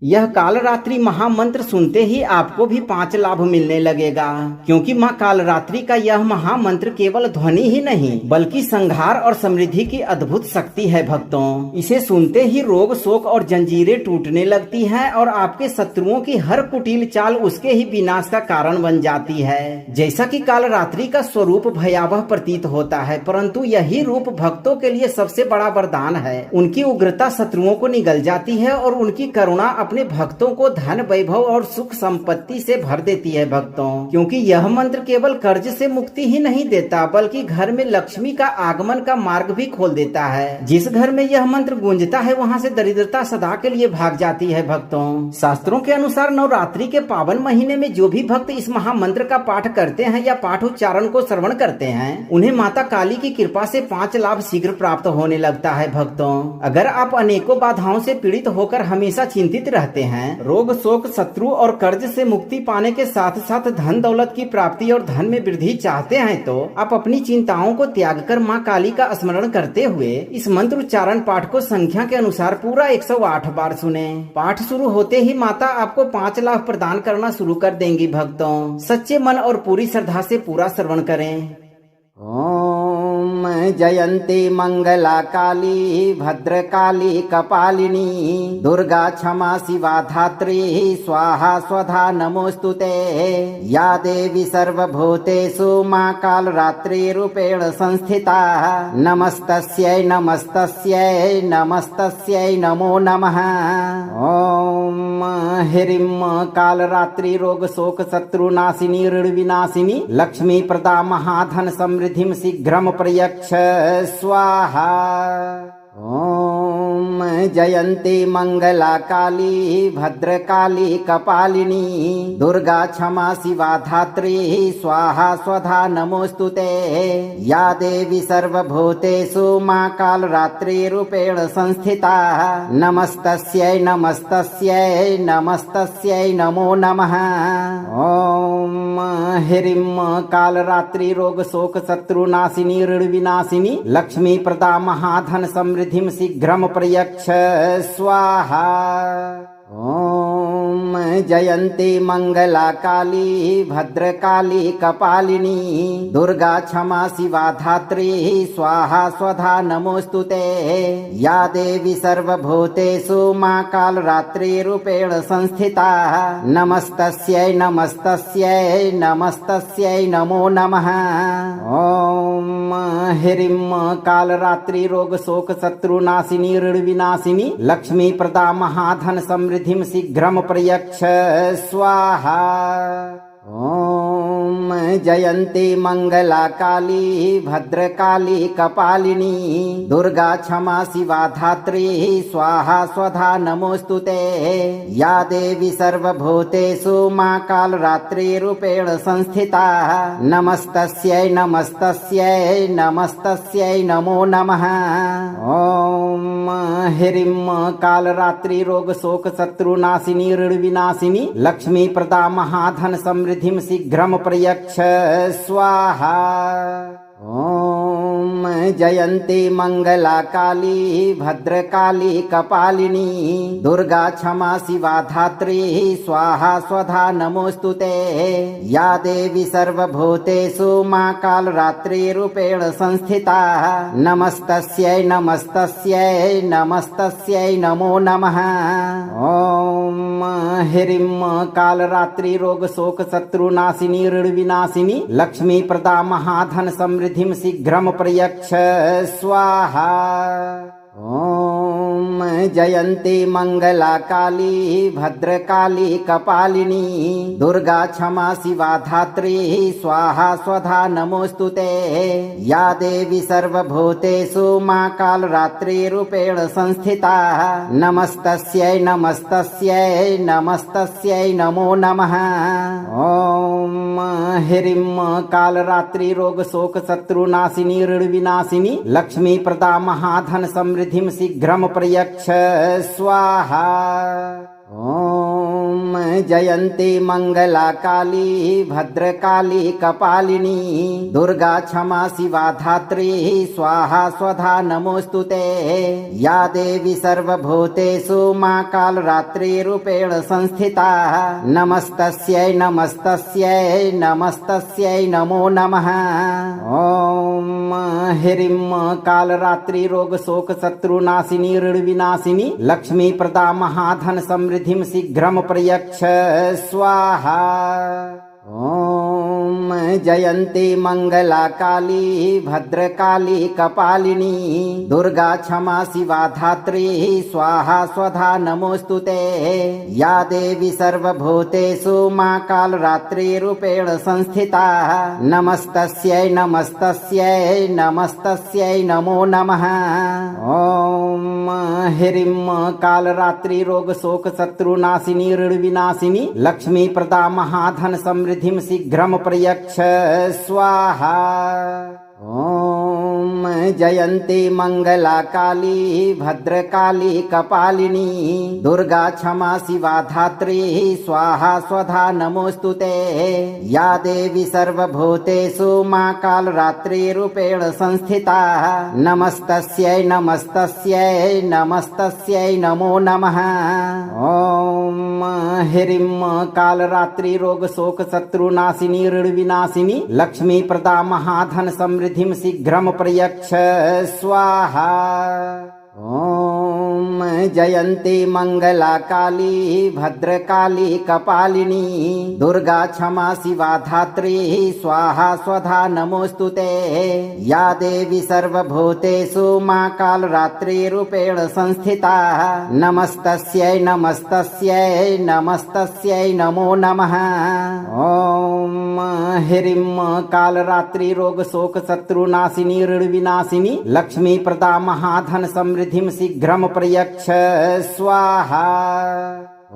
यह कालरात्रि महामंत्र सुनते ही आपको भी 5 लाभ मिलने लगेगा, क्योंकि माँ कालरात्रि का यह महामंत्र केवल ध्वनि ही नहीं बल्कि संहार और समृद्धि की अद्भुत शक्ति है भक्तों। इसे सुनते ही रोग शोक और जंजीरें टूटने लगती हैं और आपके शत्रुओं की हर कुटिल चाल उसके ही विनाश का कारण बन जाती है। जैसा कि कालरात्रि का स्वरूप भयावह प्रतीत होता है, परंतु यही रूप भक्तों के लिए सबसे बड़ा वरदान है। उनकी उग्रता शत्रुओं को निगल जाती है और उनकी करुणा अपने भक्तों को धन वैभव और सुख संपत्ति से भर देती है भक्तों। क्योंकि यह मंत्र केवल कर्ज से मुक्ति ही नहीं देता बल्कि घर में लक्ष्मी का आगमन का मार्ग भी खोल देता है। जिस घर में यह मंत्र गूंजता है वहां से दरिद्रता सदा के लिए भाग जाती है भक्तों। शास्त्रों के अनुसार नवरात्रि के पावन महीने में जो भी भक्त इस महामंत्र का पाठ करते हैं या पाठ उच्चारण को श्रवण करते हैं, उन्हें माता काली की कृपा से 5 लाभ शीघ्र प्राप्त होने लगता है भक्तों। अगर आप अनेकों बाधाओं से पीड़ित होकर हमेशा चिंतित रहते हैं, रोग शोक शत्रु और कर्ज से मुक्ति पाने के साथ साथ धन दौलत की प्राप्ति और धन में वृद्धि चाहते हैं, तो आप अपनी चिंताओं को त्याग कर माँ काली का स्मरण करते हुए इस मंत्र उच्चारण पाठ को संख्या के अनुसार पूरा 108 बार सुने। पाठ शुरू होते ही माता आपको 5 लाभ प्रदान करना शुरू कर देंगी भक्तों। सच्चे मन और पूरी श्रद्धा से पूरा श्रवण करें। ओम जयंती मंगला काली भद्रकाली कपालिनी दुर्गा क्षमा शिवा धात्री स्वाहा स्वधा नमोस्तुते। या देवी सर्वभूतेषु मां कालरात्रि रूपेण संस्थिता। नमस्तस्यै नमस्तस्यै नमस्तस्यै नमो नमः। ओम ह्रीं कालरात्रि रोग शोक शत्रुनाशिनी ऋण विनाशिनी लक्ष्मी प्रदा महाधन समृद्धिं शीघ्रं प्रयच्छ स्वाहा। ओम जयंती मंगला काली भद्रकाली कपालिनी दुर्गा क्षमा शिवा धात्री स्वाहा स्वधा नमोस्तुते। या देवी सर्वभूतेषु मां कालरात्रि रूपेण संस्थिता। नमस्तस्यै नमस्तस्यै नमस्तस्यै नमो नमः। ओम ह्रीं कालरात्रि रोग शोक शत्रुनाशिनी ऋण विनाशिनी लक्ष्मी प्रदा महाधन समृद्धिं शीघ्रं प्रयच्छ स्वाहा। ओम जयंती मंगला काली भद्रकाली कपालिनी दुर्गा क्षमा शिवा धात्री स्वाहा स्वधा नमोस्तुते। या देवी सर्वभूतेषु मां कालरात्रि रूपेण संस्थिता। नमस्तस्यै नमस्तस्यै नमस्तस्यै नमो नमः। ओम ह्रीं कालरात्रि रोग शोक शत्रुनाशिनी ऋण विनाशिनी लक्ष्मी प्रदा महाधन समृद्धिं शीघ्रं प्रयच्छ स्वाहा। ओम जयंती मंगला काली भद्रकाली कपालिनी दुर्गा क्षमा शिवा धात्री स्वाहा स्वधा नमोस्तुते। या देवी सर्वभूतेषु मां कालरात्रि रूपेण संस्थिता। नमस्तस्यै नमस्तस्यै नमस्तस्यै नमो नमः। ओम ह्रीं कालरात्रि रोग शोक शत्रुनाशिनी ऋण विनाशिनी लक्ष्मी प्रदा महाधन समृद्धिं शीघ्रं प्रयच्छ स्वाहा। ओम जयंती मंगला काली भद्रकाली कपालिनी दुर्गा क्षमा शिवा धात्री स्वाहा स्वधा नमोस्तुते। या देवी सर्वभूतेषु मां कालरात्रि रूपेण संस्थिता। नमस्तस्यै नमस्तस्यै नमस्तस्यै नमो नमः। ओम ह्रीं कालरात्रि रोग शोक शत्रुनाशिनी ऋण विनाशिनी लक्ष्मी प्रदा महाधन समृद्धिं शीघ्रं प्रयच्छ स्वाहा। ओम जयंती मंगला काली भद्रकाली कपालिनी दुर्गा क्षमा शिवा धात्री स्वाहा स्वधा नमोस्तुते। या देवी सर्वभूतेषु मां कालरात्रि रूपेण संस्थिता। नमस्तस्यै नमस्तस्यै नमस्तस्यै नमो नमः। ओम ह्रीं कालरात्रि रोग शोक शत्रुनाशिनी ऋण विनाशिनी लक्ष्मी प्रदा महाधन समृद्धिं शीघ्रं प्रयच्छ स्वाहा। ओम जयन्ती मंगला काली भद्रकाली कपालिनी दुर्गा क्षमा शिवा धात्री स्वाहा स्वधा नमोस्तुते। या देवी सर्वभूतेषु मा कालरात्रिरूपेण संस्थिता नमस्तस्यै नमस्तस्यै नमस्तस्यै नमो नमः। ओम ह्रीं कालरात्रि रोग शोक शत्रुनाशिनी ऋण विनाशिनी लक्ष्मी प्रदा महाधन समृद्धिं शीघ्रं प्रयच्छ स्वाहा। ओम जयन्ती मंगला काली भद्रकाली कपालिनी दुर्गा क्षमा शिवा धात्री स्वाहा स्वधा नमोस्तुते। या देवी सर्वभूतेषु मा कालरात्रिरूपेण संस्थिता नमस्तस्यै नमस्तस्यै नमस्तस्यै नमो नमः। ओम ह्रीं कालरात्रि रोग शोक शत्रुनाशिनी ऋण विनाशिनी लक्ष्मी प्रदा महाधन समृद्धिं शीघ्रं प्रयच्छ स्वाहा। ओम जयन्ती मंगला काली भद्रकाली कपालिनी दुर्गा क्षमा शिवा धात्री स्वाहा स्वधा नमोस्तुते। या देवी सर्वभूतेषु मा कालरात्रिरूपेण संस्थिता नमस्तस्यै नमस्तस्यै नमस्तस्यै नमो नमः। ओम ह्रीं कालरात्रि रोग शोक शत्रुनाशिनी ऋण विनाशिनी लक्ष्मी प्रदा महाधन समृद्धिं शीघ्रं प्रयच्छ स्वाहा। ओम जयन्ती मंगला काली भद्रकाली कपालिनी दुर्गा क्षमा शिवा धात्री स्वाहा स्वधा नमोस्तुते। या देवी सर्वभूतेषु मा कालरात्रिरूपेण संस्थिता नमस्तस्यै नमस्तस्यै नमस्तस्यै नमो नमः। ओम ह्रीं कालरात्रि रोग शोक शत्रुनाशिनी ऋण विनाशिनी लक्ष्मी प्रदा महाधन समृद्धिं शीघ्रं प्रयच्छ स्वाहा।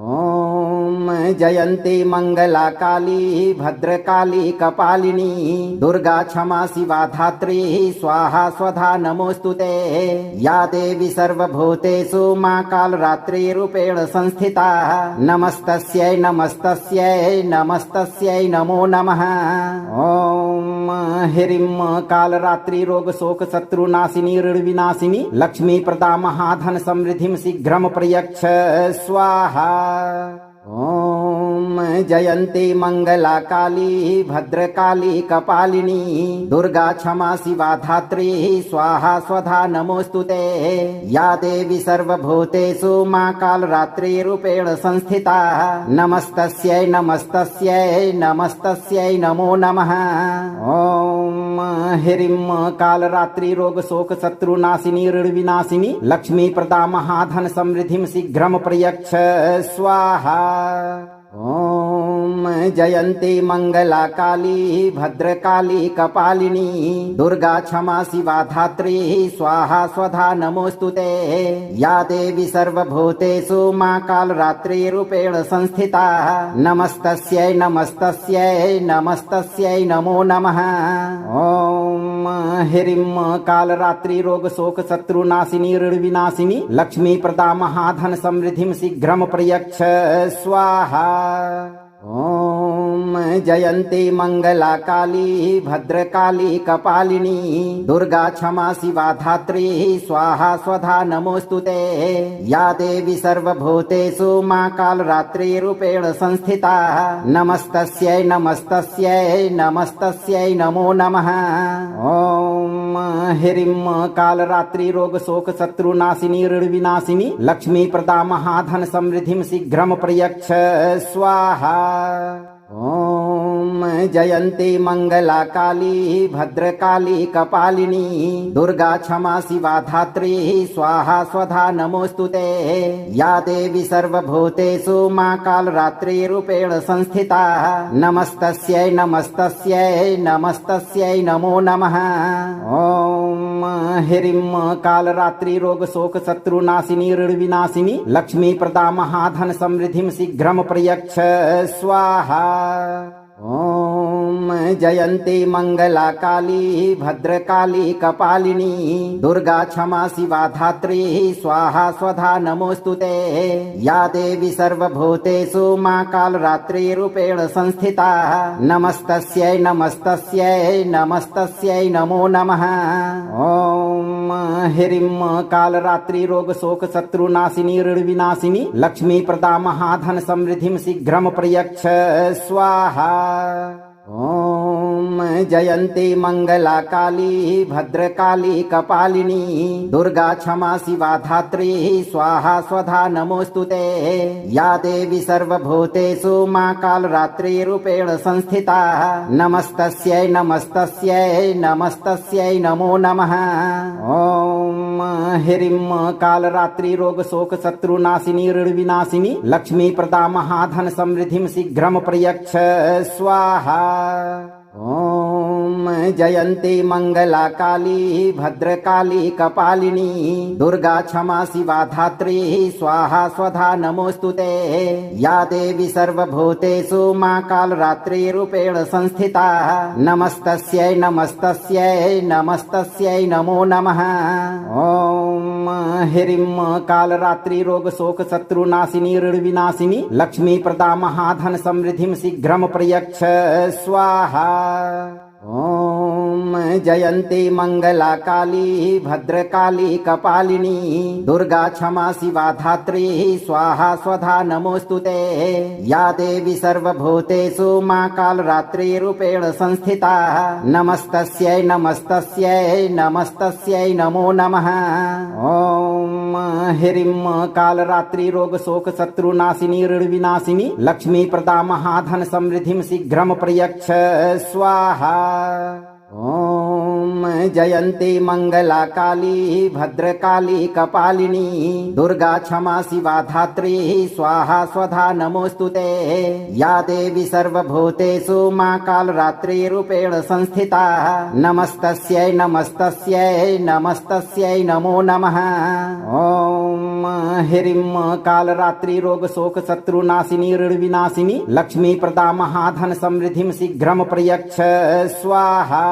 ओम जयन्ती मंगला काली भद्रकाली कपालिनी दुर्गा क्षमा शिवा धात्री स्वाहा स्वधा नमोस्तुते। या देवी सर्वभूतेषु मा कालरात्रिरूपेण संस्थिता नमस्तस्यै नमस्तस्यै नमस्तस्यै नमो नमः। ओम ह्रीं कालरात्रि रोग शोक शत्रुनाशिनी ऋण विनाशिनी लक्ष्मी प्रदा महाधन समृद्धिं शीघ्रं प्रयच्छ स्वाहा। ओम जयन्ती मंगला काली भद्रकाली कपालिनी दुर्गा क्षमा शिवा धात्री स्वाहा स्वधा नमोस्तुते। या देवी सर्वभूतेषु मा कालरात्रिरूपेण संस्थिता नमस्तस्यै नमस्तस्यै नमस्तस्यै नमो नमः। ओम ह्रीं कालरात्रि रोग शोक शत्रुनाशिनी ऋण विनाशिनी लक्ष्मी प्रदा महाधन समृद्धिं शीघ्रं प्रयच्छ स्वाहा। ओम जयन्ती मंगला काली भद्रकाली कपालिनी दुर्गा क्षमा शिवा धात्री स्वाहा स्वधा नमोस्तुते। या देवी सर्वभूतेषु मा कालरात्रिरूपेण संस्थिता नमस्तस्यै नमस्तस्यै नमस्तस्यै नमो नमः। ओम ह्रीं कालरात्रि रोग शोक शत्रुनाशिनी ऋण विनाशिनी लक्ष्मी प्रदा महाधन समृद्धिं शीघ्रं प्रयच्छ स्वाहा। ओम जयन्ती मंगला काली भद्रकाली कपालिनी दुर्गा क्षमा शिवा धात्री स्वाहा स्वधा नमोस्तुते। या देवी सर्वभूतेषु मा कालरात्रिरूपेण संस्थिता नमस्तस्यै नमस्तस्यै नमस्तस्यै नमो नमः। ओम ह्रीं कालरात्रि रोग शोक शत्रुनाशिनी ऋण विनाशिनी लक्ष्मी प्रदा महाधन समृद्धिं शीघ्रं प्रयच्छ स्वाहा। ओम जयन्ती मंगला काली भद्रकाली कपालिनी दुर्गा क्षमा शिवा धात्री स्वाहा स्वधा नमोस्तुते। या देवी सर्वभूतेषु मा कालरात्रिरूपेण संस्थिता नमस्तस्यै नमस्तस्यै नमस्तस्यै नमो नमः। ओम ह्रीं कालरात्रि रोग शोक शत्रुनाशिनी ऋण विनाशिनी लक्ष्मी प्रदा महाधन समृद्धिं शीघ्रं प्रयच्छ स्वाहा। ओम जयन्ती मंगला काली भद्रकाली कपालिनी दुर्गा क्षमा शिवा धात्री स्वाहा स्वधा नमोस्तुते। या देवी सर्वभूतेषु मां कालरात्रि रूपेण संस्थिता नमस्तस्यै नमस्तस्यै नमस्तस्यै नमो नमः। ओम ह्रीं कालरात्रि रोग शोक शत्रुनाशिनी ऋण विनाशिनी लक्ष्मी प्रदा महाधन समृद्धिं शीघ्रं प्रयच्छ स्वाहा। ओम जयन्ती मंगला काली भद्रकाली कपालिनी दुर्गा क्षमा शिवा धात्री स्वाहा स्वधा नमोस्तुते। या देवी सर्वभूतेषु मां कालरात्रि रूपेण संस्थिता नमस्तस्यै नमस्तस्यै नमस्तस्यै नमो नमः। ओम ह्रीं कालरात्रि रोग शोक शत्रुनाशिनी ऋण विनाशिनी लक्ष्मी प्रदा महाधन समृद्धिं शीघ्रं प्रयच्छ स्वाहा। ओम जयन्ती मंगला काली भद्रकाली कपालिनी दुर्गा क्षमा शिवा धात्री स्वाहा स्वधा नमोस्तुते। या देवी सर्वभूतेषु मां कालरात्रि रूपेण संस्थिता नमस्तस्यै नमस्तस्यै नमस्तस्यै नमो नमः। ओम ह्रीं कालरात्रि रोग शोक शत्रुनाशिनी ऋण विनाशिनी लक्ष्मी प्रदा महाधन समृद्धिं शीघ्रं प्रयच्छ स्वाहा। ओम जयन्ती मंगला काली भद्रकाली कपालिनी दुर्गा क्षमा शिवा धात्री स्वाहा स्वधा नमोस्तुते। या देवी सर्वभूतेषु मां कालरात्रि रूपेण संस्थिता नमस्तस्यै नमस्तस्यै नमस्तस्यै नमो नमः। ओम ह्रीं कालरात्रि रोग शोक शत्रुनाशिनी ऋण विनाशिनी लक्ष्मी प्रदा महाधन समृद्धिं शीघ्रं प्रयच्छ स्वाहा। ओम जयन्ती मंगला काली भद्रकाली कपालिनी दुर्गा क्षमा शिवा धात्री स्वाहा स्वधा नमोस्तुते। या देवी सर्वभूतेषु मां कालरात्रि रूपेण संस्थिता नमस्तस्यै नमस्तस्यै नमस्तस्यै नमो नमः। ओम ह्रीं कालरात्रि रोग शोक शत्रुनाशिनी ऋण विनाशिनी लक्ष्मी प्रदा महाधन समृद्धिं शीघ्रं प्रयच्छ स्वाहा।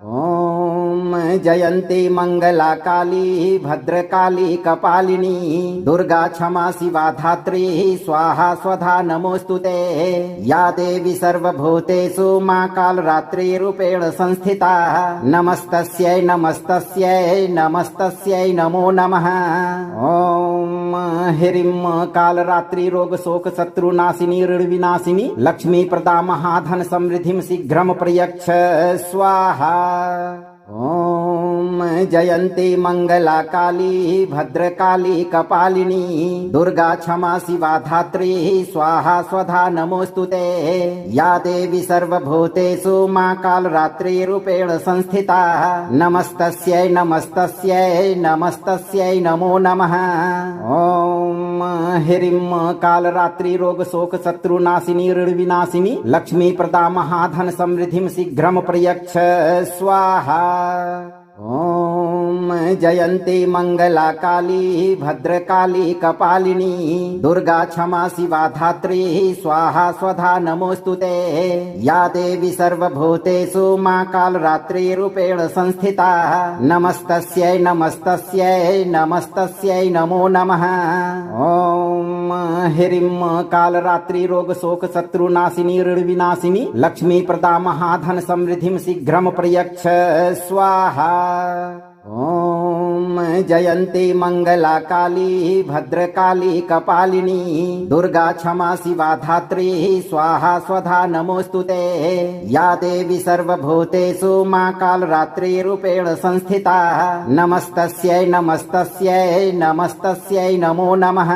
ओम जयन्ती मंगला काली भद्रकाली कपालिनी दुर्गा क्षमा शिवा धात्री स्वाहा स्वधा नमोस्तुते। या देवी सर्वभूतेषु मां कालरात्रि रूपेण संस्थिता नमस्तस्यै नमस्तस्यै नमस्तस्यै नमो नमः। ओम ह्रीं कालरात्रि रोग शोक शत्रुनाशिनी ऋण विनाशिनी लक्ष्मी प्रदा महाधन समृद्धिं शीघ्रं प्रयच्छ स्वाहा। ओम जयन्ती मंगला काली भद्रकाली कपालिनी दुर्गा क्षमा शिवा धात्री स्वाहा स्वधा नमोस्तुते। या देवी सर्वभूतेषु मां कालरात्रि रूपेण संस्थिता नमस्तस्यै नमस्तस्यै नमस्तस्यै नमो नमः। ओम ह्रीं कालरात्रि रोग शोक शत्रुनाशिनी ऋण विनाशिनी लक्ष्मी प्रदा महाधन समृद्धिं शीघ्रं प्रयच्छ स्वाहा। ओम जयन्ती मंगला काली भद्रकाली कपालिनी दुर्गा क्षमा शिवा धात्री स्वाहा स्वधा नमोस्तुते। या देवी सर्वभूतेषु मां कालरात्रि रूपेण संस्थिता नमस्तस्यै नमस्तस्यै नमस्तस्यै नमो नमः। ओम ह्रीं कालरात्रि रोग शोक शत्रुनाशिनी ऋण विनाशिनी लक्ष्मी प्रदा महाधन समृद्धिं शीघ्रं प्रयच्छ स्वाहा। ओम जयन्ती मंगला काली भद्रकाली कपालिनी दुर्गा क्षमा शिवा धात्री स्वाहा स्वधा नमोस्तुते। या देवी सर्वभूतेषु मां कालरात्रि रूपेण संस्थिता नमस्तस्यै नमस्तस्यै नमस्तस्यै नमो नमः।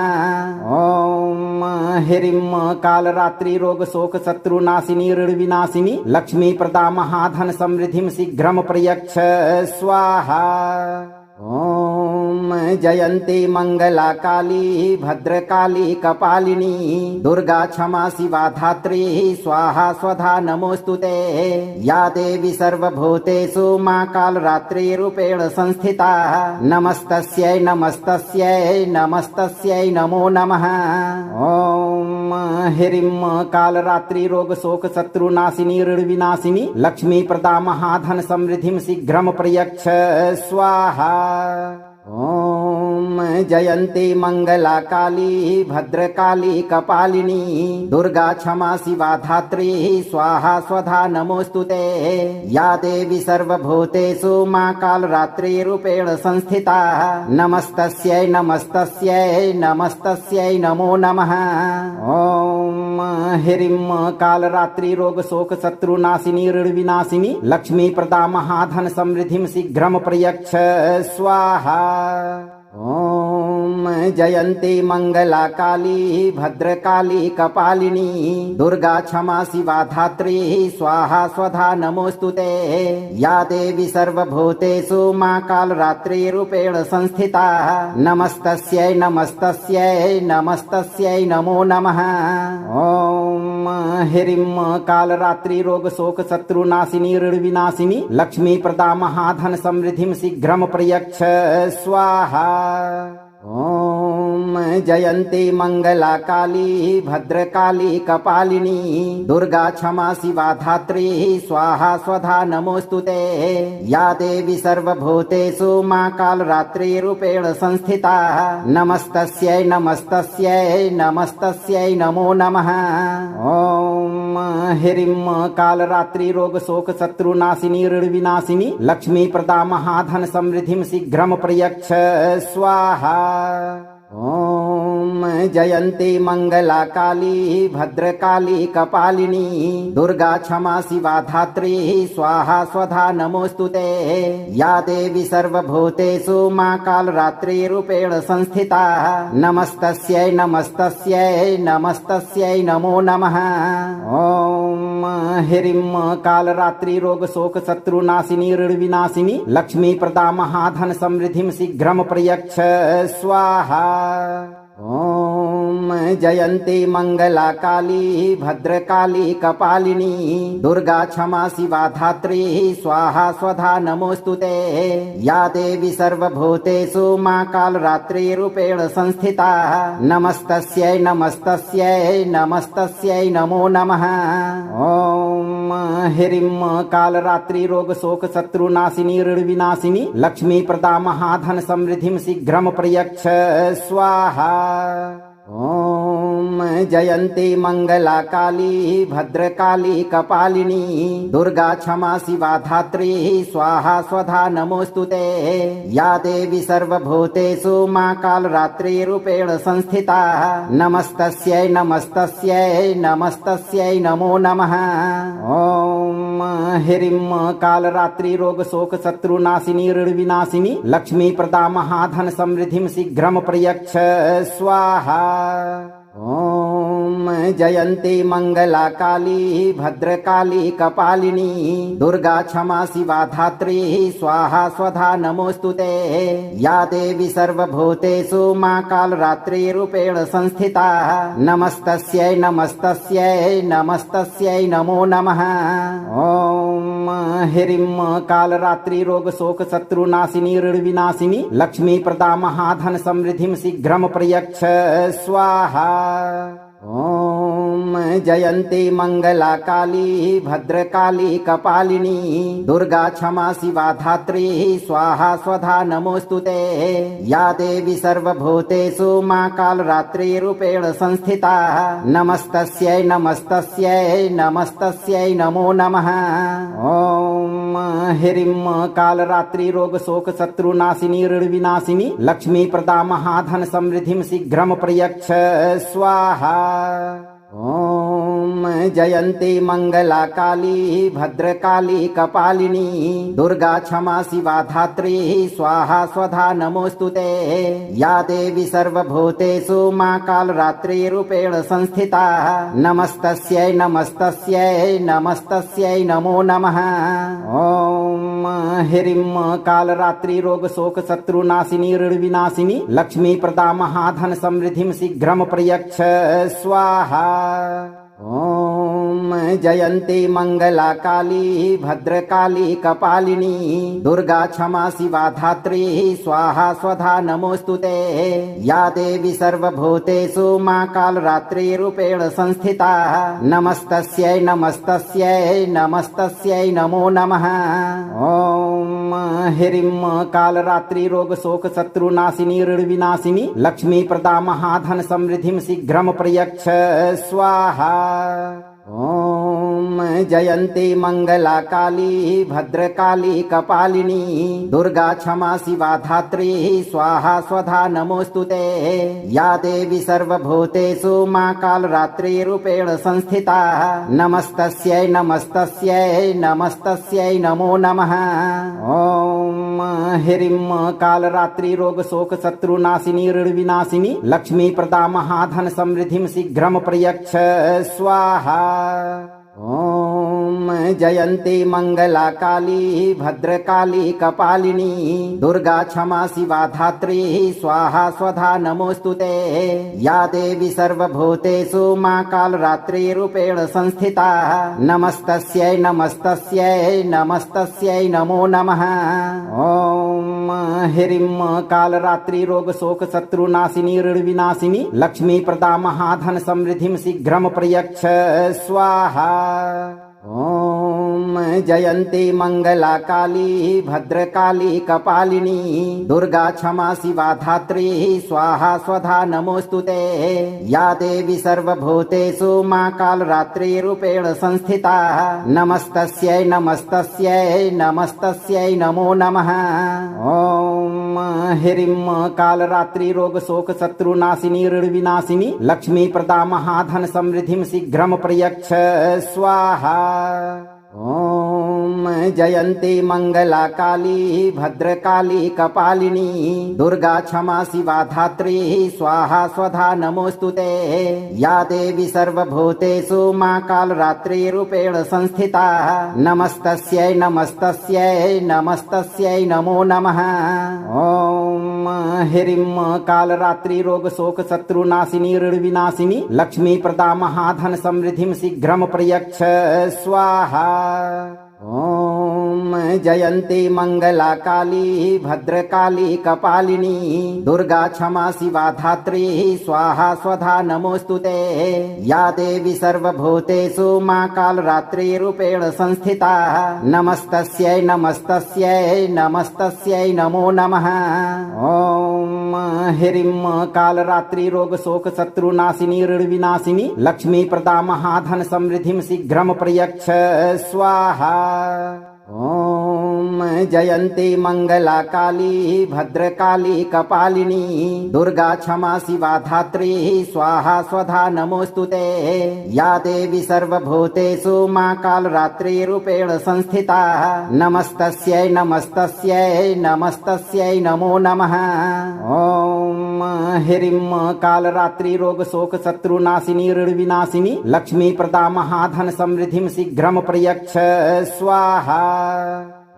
ओम ह्रीं कालरात्रि रोग शोक शत्रुनाशिनी ऋण विनाशिनी लक्ष्मी प्रदा महाधन समृद्धिं शीघ्रं प्रयच्छ स्वाहा। ओम जयन्ती मंगला काली भद्रकाली कपालिनी दुर्गा क्षमा शिवा धात्री स्वाहा स्वधा नमोस्तुते। या देवी सर्वभूतेषु मां कालरात्रिरूपेण संस्थिता नमस्तस्यै नमस्तस्यै नमस्तस्यै नमो नमः। ओम ह्रीं कालरात्रि रोग शोक शत्रुनाशिनी ऋण विनाशिनी लक्ष्मी प्रदा महाधन समृद्धिं शीघ्रं प्रयच्छ स्वाहा। ओम जयन्ती मंगला काली भद्रकाली कपालिनी दुर्गा क्षमा शिवा धात्री स्वाहा स्वधा नमोस्तुते। या देवी सर्वभूतेषु मां कालरात्रिरूपेण संस्थिता नमस्तस्यै नमस्तस्यै नमस्तस्यै नमो नमः। ओम ह्रीं कालरात्रि रोग शोक शत्रुनाशिनी ऋण विनाशिनी लक्ष्मी प्रदा महाधन समृद्धिं शीघ्रं प्रयच्छ स्वाहा। ओम जयन्ती मंगला काली भद्रकाली कपालिनी दुर्गा क्षमा शिवा धात्री स्वाहा स्वधा नमोस्तुते। या देवी सर्वभूतेषु मां कालरात्रिरूपेण संस्थिता नमस्तस्यै नमस्तस्यै नमस्तस्यै नमो नमः। ओम ह्रीं कालरात्रि रोग शोक शत्रुनाशिनी ऋण विनाशिनी लक्ष्मी प्रदा महाधन समृद्धिं शीघ्रं प्रयच्छ स्वाहा। ओम जयन्ती मंगला काली भद्रकाली कपालिनी दुर्गा क्षमा शिवा धात्री स्वाहा स्वधा नमोस्तुते। या देवी सर्वभूतेषु मां कालरात्रिरूपेण संस्थिता नमस्तस्यै नमस्तस्यै नमस्तस्यै नमो नमः। ओम ह्रीं कालरात्रि रोग शोक शत्रुनाशिनी ऋण विनाशिनी लक्ष्मी प्रदा महाधन समृद्धिं शीघ्रं प्रयच्छ स्वाहा। ओम जयन्ती मंगला काली भद्रकाली कपालिनी दुर्गा क्षमा शिवा धात्री स्वाहा स्वधा नमोस्तुते। या देवी सर्वभूतेषु मां कालरात्रिरूपेण संस्थिता नमस्तस्यै नमस्तस्यै नमस्तस्यै नमो नमः। ओम ह्रीं कालरात्रि रोग शोक शत्रुनाशिनी ऋण विनाशिनी लक्ष्मी प्रदा महाधन समृद्धिं शीघ्रं प्रयच्छ स्वाहा। ओम जयन्ती मंगला काली भद्रकाली कपालिनी दुर्गा क्षमा शिवा धात्री स्वाहा स्वधा नमोस्तुते। या देवी सर्वभूतेषु मां कालरात्रिरूपेण संस्थिता नमस्तस्यै नमस्तस्यै नमस्तस्यै नमो नमः। ओम ह्रीं कालरात्रि रोग शोक शत्रुनाशिनी ऋण विनाशिनी लक्ष्मी प्रदा महाधन समृद्धिं शीघ्रं प्रयच्छ स्वाहा। ओम जयन्ती मंगला काली भद्रकाली कपालिनी दुर्गा क्षमा शिवा धात्री स्वाहा स्वधा नमोस्तुते। या देवी सर्वभूतेषु मां कालरात्रिरूपेण संस्थिता नमस्तस्यै नमस्तस्यै नमस्तस्यै नमो नमः। ओम ह्रीं कालरात्रि रोग शोक शत्रुनाशिनी ऋण विनाशिनी लक्ष्मी प्रदा महाधन समृद्धिं शीघ्रं प्रयच्छ स्वाहा। ओम जयन्ती मंगला काली भद्रकाली कपालिनी दुर्गा क्षमा शिवा धात्री स्वाहा स्वधा नमोस्तुते। या देवी सर्वभूतेषु मां कालरात्रिरूपेण संस्थिता नमस्तस्यै नमस्तस्यै नमस्तस्यै नमो नमः। ओम ह्रीं कालरात्रि रोग शोक शत्रुनाशिनी ऋण विनाशिनी लक्ष्मी प्रदा महाधन समृद्धिं शीघ्रं प्रयच्छ स्वाहा। ओम जयन्ती मंगला काली भद्रकाली कपालिनी दुर्गा क्षमा शिवा धात्री स्वाहा स्वधा नमोस्तुते। या देवी सर्वभूतेषु मां कालरात्रिरूपेण संस्थिता नमस्तस्यै नमस्तस्यै नमस्तस्यै नमो नमः। ओम ह्रीं कालरात्रि रोग शोक शत्रुनाशिनी ऋण विनाशिनी लक्ष्मी प्रदा महाधन समृद्धिं शीघ्रं प्रयच्छ स्वाहा। ओम जयन्ती मंगला काली भद्रकाली कपालिनी दुर्गा क्षमा शिवा धात्री स्वाहा स्वधा नमोस्तुते। या देवी सर्वभूतेषु मां कालरात्रिरूपेण संस्थिता नमस्तस्यै नमस्तस्यै नमस्तस्यै नमो नमः। ओम ह्रीं कालरात्रि रोग शोक शत्रुनाशिनी ऋण विनाशिनी लक्ष्मी प्रदा महाधन समृद्धिं शीघ्रं प्रयच्छ स्वाहा। ओम जयंती मंगला काली भद्रकाली कपालिनी दुर्गा क्षमा शिवा धात्री स्वाहा स्वधा नमोस्तुते। या देवी सर्वभूतेषु मां कालरात्रि रूपेण संस्थिता नमस्तस्यै नमस्तस्यै नमस्तस्यै नमो नमः। ओम ह्रीं कालरात्रि रोग शोक शत्रुनाशिनी ऋण विनाशिनी लक्ष्मी प्रदा महाधन समृद्धिं शीघ्रं प्रयच्छ स्वाहा। ओम जयंती मंगला काली भद्रकाली कपालिनी दुर्गा क्षमा शिवा धात्री स्वाहा स्वधा नमोस्तुते। या देवी सर्वभूतेषु मां कालरात्रि रूपेण संस्थिता नमस्तस्यै नमस्तस्यै नमस्तस्यै नमो नमः। ओम ह्रीं कालरात्रि रोग शोक शत्रुनाशिनी ऋण विनाशिनी लक्ष्मी प्रदा महाधन समृद्धिं शीघ्रं प्रयच्छ स्वाहा। ओम जयंती मंगला काली भद्रकाली कपालिनी दुर्गा क्षमा शिवा धात्री स्वाहा स्वधा नमोस्तुते। या देवी सर्वभूतेषु मां कालरात्रि रूपेण संस्थिता नमस्तस्यै नमस्तस्यै नमस्तस्यै नमो नमः। ओम ह्रीं कालरात्रि रोग शोक शत्रुनाशिनी ऋण विनाशिनी लक्ष्मी प्रदा महाधन समृद्धिं शीघ्रं प्रयच्छ स्वाहा। ओम जयंती मंगला काली भद्रकाली कपालिनी दुर्गा क्षमा शिवा धात्री स्वाहा स्वधा नमोस्तुते। या देवी सर्वभूतेषु मां कालरात्रि रूपेण संस्थिता नमस्तस्यै नमस्तस्यै नमस्तस्यै नमो नमः। ओम ह्रीं कालरात्रि रोग शोक शत्रुनाशिनी ऋण विनाशिनी लक्ष्मी प्रदा महाधन समृद्धिं शीघ्रं प्रयच्छ स्वाहा। ओम जयंती मंगला काली भद्रकाली कपालिनी दुर्गा क्षमा शिवा धात्री स्वाहा स्वधा नमोस्तुते। या देवी सर्वभूतेषु मां कालरात्रि रूपेण संस्थिता नमस्तस्यै नमस्तस्यै नमस्तस्यै नमो नमः। ओम ह्रीं कालरात्रि रोग शोक शत्रुनाशिनी ऋण विनाशिनी लक्ष्मी प्रदा महाधन समृद्धिं शीघ्रं प्रयच्छ स्वाहा। ओम जयंती मंगला काली भद्रकाली कपालिनी दुर्गा क्षमा शिवा धात्री स्वाहा स्वधा नमोस्तुते। या देवी सर्वभूतेषु मां कालरात्रि रूपेण संस्थिता नमस्तस्यै नमस्तस्यै नमस्तस्यै नमो नमः। ओम ह्रीं कालरात्रि रोग शोक शत्रुनाशिनी ऋण विनाशिनी लक्ष्मी प्रदा महाधन समृद्धिं शीघ्रं प्रयच्छ स्वाहा। ओम जयंती मंगला काली भद्रकाली कपालिनी दुर्गा क्षमा शिवा धात्री स्वाहा स्वधा नमोस्तुते। या देवी सर्वभूतेषु मां कालरात्रि रूपेण संस्थिता नमस्तस्यै नमस्तस्यै नमस्तस्यै नमो नमः। ओम ह्रीं कालरात्रि रोग शोक शत्रुनाशिनी ऋण विनाशिनी लक्ष्मी प्रदा महाधन समृद्धिं शीघ्रं प्रयच्छ स्वाहा।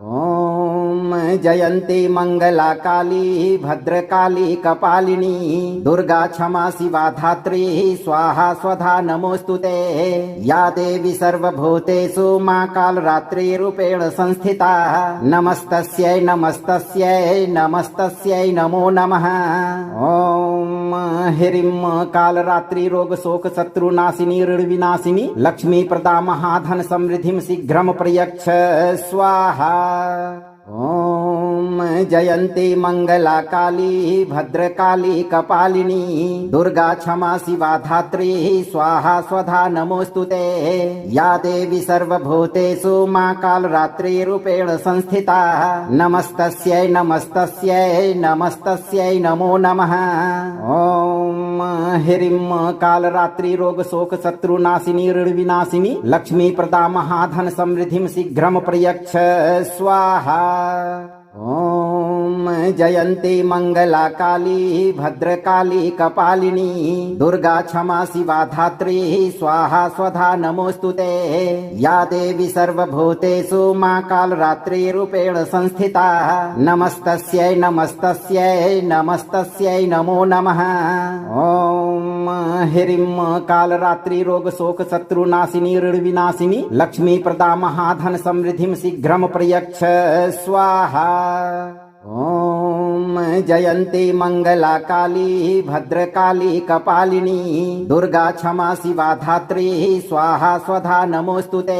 ओम जयंती मंगला काली भद्रकाली कपालिनी दुर्गा क्षमा शिवा धात्री स्वाहा स्वधा नमोस्तुते। या देवी सर्वभूतेषु मां कालरात्रि रूपेण संस्थिता नमस्तस्यै नमस्तस्यै नमस्तस्यै नमो नमः। ओम ह्रीं कालरात्रि रोग शोक शत्रुनाशिनी ऋण विनाशिनी लक्ष्मी प्रदा महाधन समृद्धिं शीघ्रं प्रयच्छ स्वाहा। ओम जयंती मंगला काली भद्रकाली कपालिनी दुर्गा क्षमा शिवा धात्री स्वाहा स्वधा नमोस्तुते। या देवी सर्वभूतेषु मां कालरात्रि रूपेण संस्थिता नमस्तस्यै नमस्तस्यै नमस्तस्यै नमो नमः। ओम ह्रीं कालरात्रि रोग शोक शत्रुनाशिनी ऋण विनाशिनी लक्ष्मी प्रदा महाधन समृद्धिं शीघ्रं प्रयच्छ स्वाहा। ओम जयन्ती मंगला काली भद्रकाली कपालिनी दुर्गा क्षमा शिवा धात्री स्वाहा स्वधा नमोस्तुते। या देवी सर्वभूतेषु मां कालरात्रि रूपेण संस्थिता नमस्तस्यै नमस्तस्यै नमस्तस्यै नमो नमः। ओम ह्रीं कालरात्रि रोग शोक शत्रुनाशिनी ऋण विनाशिनी लक्ष्मी प्रदा महाधन समृद्धिं शीघ्रं प्रयच्छ स्वाहा। ओम जयन्ती मंगला काली भद्रकाली कपालिनी दुर्गा क्षमा शिवा धात्री स्वाहा स्वधा नमोस्तुते।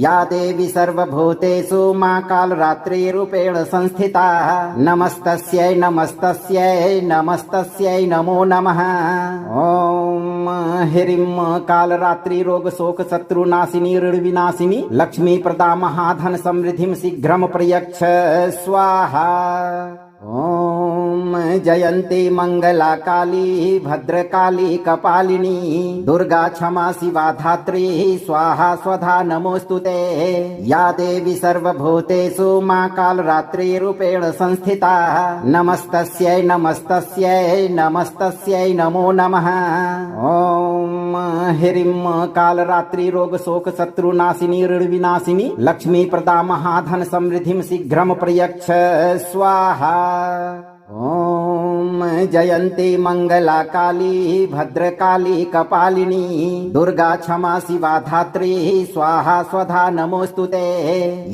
या देवी सर्वभूतेषु मां कालरात्रि रूपेण संस्थिता नमस्तस्यै नमस्तस्यै नमस्तस्यै नमो नमः। ओम ह्रीं कालरात्रि रोग शोक शत्रुनाशिनी ऋण विनाशिनी लक्ष्मी प्रदा महाधन समृद्धिं शीघ्रं प्रयच्छ स्वाहा। ओम जयन्ती मंगला काली भद्रकाली कपालिनी दुर्गा क्षमा शिवा धात्री स्वाहा स्वधा नमोस्तुते। या देवी सर्वभूतेषु मां कालरात्रि रूपेण संस्थिता नमस्तस्यै नमस्तस्यै नमस्तस्यै नमो नमः। ओम ह्रीं कालरात्रि रोग शोक शत्रुनाशिनी ऋण विनाशिनी लक्ष्मी प्रदा महाधन समृद्धिं शीघ्रं प्रयच्छ स्वाहा। ओम जयन्ती मंगला काली भद्रकाली कपालिनी दुर्गा क्षमा शिवा धात्री स्वाहा स्वधा नमोस्तुते।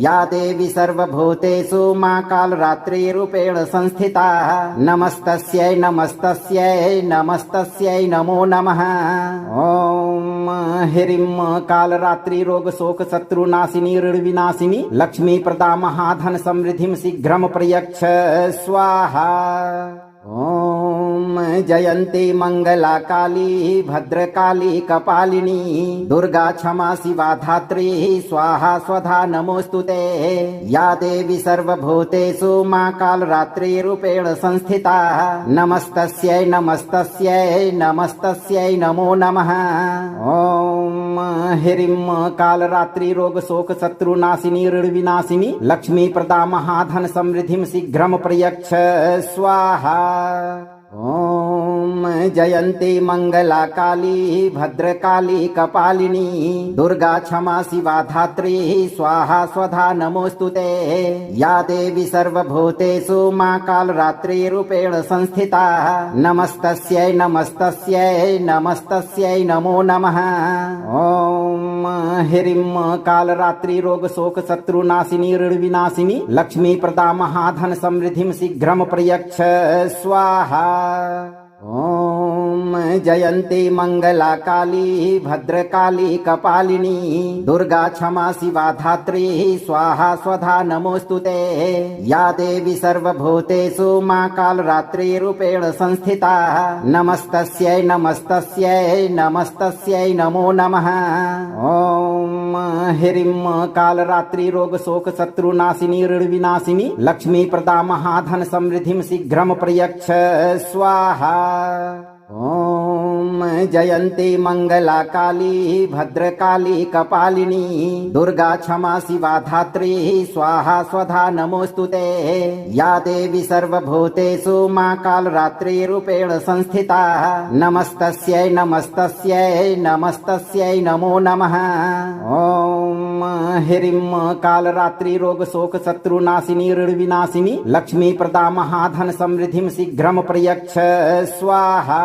या देवी सर्वभूतेषु मां कालरात्रि रूपेण संस्थिता नमस्तस्यै नमस्तस्यै नमस्तस्यै नमो नमः। ओम ह्रीं कालरात्रि रोग शोक शत्रुनाशिनी ऋण विनाशिनी लक्ष्मी प्रदा महाधन समृद्धिं शीघ्रं प्रयच्छ स्वाहा। ओम जयन्ती मंगला काली भद्रकाली कपालिनी दुर्गा क्षमा शिवा धात्री स्वाहा स्वधा नमोस्तुते। या देवी सर्वभूतेषु मां कालरात्रि रूपेण संस्थिता नमस्तस्यै नमस्तस्यै नमस्तस्यै नमो नमः। ओम ह्रीं कालरात्रि रोग शोक शत्रुनाशिनी ऋण विनाशिनी लक्ष्मी प्रदा महाधन समृद्धिं शीघ्रं प्रयच्छ स्वाहा। ओम जयन्ती मंगला काली भद्रकाली कपालिनी दुर्गा क्षमा शिवा धात्री स्वाहा स्वधा नमोस्तुते। या देवी सर्वभूतेषु मां कालरात्रि रूपेण संस्थिता नमस्तस्यै नमस्तस्यै नमस्तस्यै नमो नमः। ओम ह्रीं कालरात्रि रोग शोक शत्रुनाशिनी ऋण विनाशिनी लक्ष्मी प्रदा महाधन समृद्धिं शीघ्रं प्रयच्छ स्वाहा। ओम जयन्ती मंगला काली भद्रकाली कपालिनी दुर्गा क्षमा शिवा धात्री स्वाहा स्वधा नमोस्तुते। या देवी सर्वभूतेषु मां कालरात्रि रूपेण संस्थिता नमस्तस्यै नमस्तस्यै नमस्तस्यै नमो नमः। ओम ह्रीं कालरात्रि रोग शोक शत्रुनाशिनी ऋण विनाशिनी लक्ष्मी प्रदा महाधन समृद्धिं शीघ्रं प्रयच्छ स्वाहा। ओम जयन्ती मंगला काली भद्रकाली कपालिनी दुर्गा क्षमा शिवा धात्री स्वाहा स्वधा नमोस्तुते। या देवी सर्वभूतेषु मां कालरात्रि रूपेण संस्थिता नमस्तस्यै नमस्तस्यै नमस्तस्यै नमो नमः। ओम ह्रीं कालरात्रि रोग शोक शत्रुनाशिनी ऋण विनाशिनी लक्ष्मी प्रदा महाधन समृद्धिं शीघ्रं प्रयच्छ स्वाहा।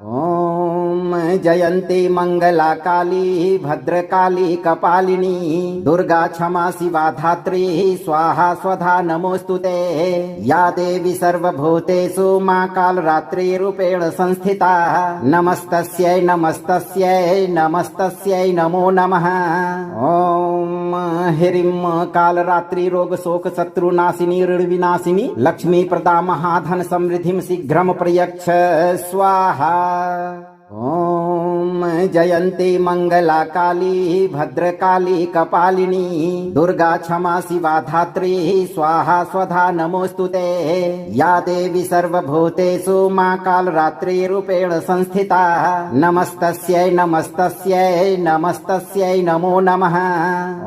ओम जयन्ती मंगला काली भद्रकाली कपालिनी दुर्गा क्षमा शिवा धात्री स्वाहा स्वधा नमोस्तुते। या देवी सर्वभूतेषु मां कालरात्रि रूपेण संस्थिता नमस्तस्यै नमस्तस्यै नमस्तस्यै नमो नमः। ओम ह्रीं कालरात्रि रोग शोक शत्रुनाशिनी ऋण विनाशिनी लक्ष्मी प्रदा महाधन समृद्धिं शीघ्रं प्रयच्छ स्वाहा। ओम जयन्ती मंगला काली भद्रकाली कपालिनी दुर्गा क्षमा शिवा धात्री स्वाहा स्वधा नमोस्तुते। या देवी सर्वभूतेषु मां कालरात्रि रूपेण संस्थिता नमस्तस्यै नमस्तस्यै नमस्तस्यै नमो नमः।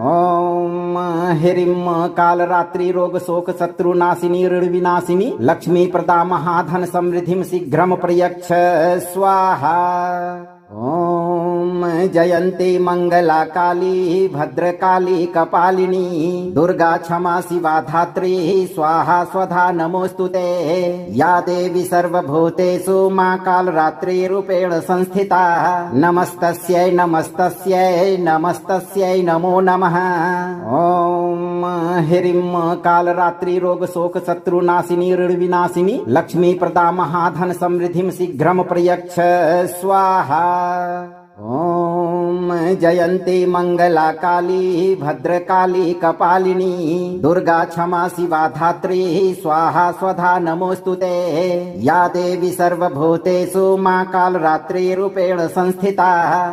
ओम ह्रीं कालरात्रि रोग शोक शत्रुनाशिनी ऋण विनाशिनी लक्ष्मी प्रदा महाधन समृद्धिं शीघ्रं प्रयच्छ स्वाहा। ओम जयंती मंगला काली भद्रकाली कपालिनी दुर्गा क्षमा शिवा धात्री स्वाहा स्वधा नमोस्तुते। या देवी सर्वभूतेषु मां कालरात्रि रूपेण संस्थिता नमस्तस्यै नमस्तस्यै नमस्तस्यै नमो नमः। ओम ह्रीं कालरात्रि रोग शोक शत्रुनाशिनी ऋण विनाशिनी लक्ष्मी प्रदा महाधन समृद्धिं शीघ्रं प्रयच्छ स्वाहा। ओम जयंती मंगला काली भद्रकाली कपालिनी दुर्गा क्षमा शिवा धात्री स्वाहा स्वधा नमोस्तुते। या देवी सर्वभूतेषु मां कालरात्रि रूपेण संस्थिता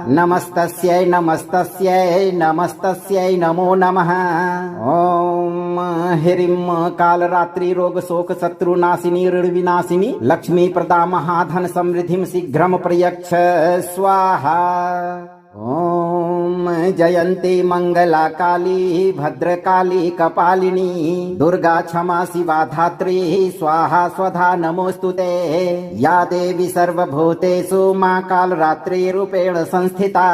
नमस्तस्यै नमस्तस्यै नमस्तस्यै नमो नमः। ओम ह्रीं कालरात्रि रोग शोक शत्रुनाशिनी ऋण विनाशिनी लक्ष्मी प्रदा महाधन समृद्धिं शीघ्रं प्रयच्छ स्वाहा। ओम जयंती मंगला काली भद्रकाली कपालिनी दुर्गा क्षमा शिवा धात्री स्वाहा स्वधा नमोस्तुते। या देवी सर्वभूतेषु मां कालरात्रि रूपेण संस्थिता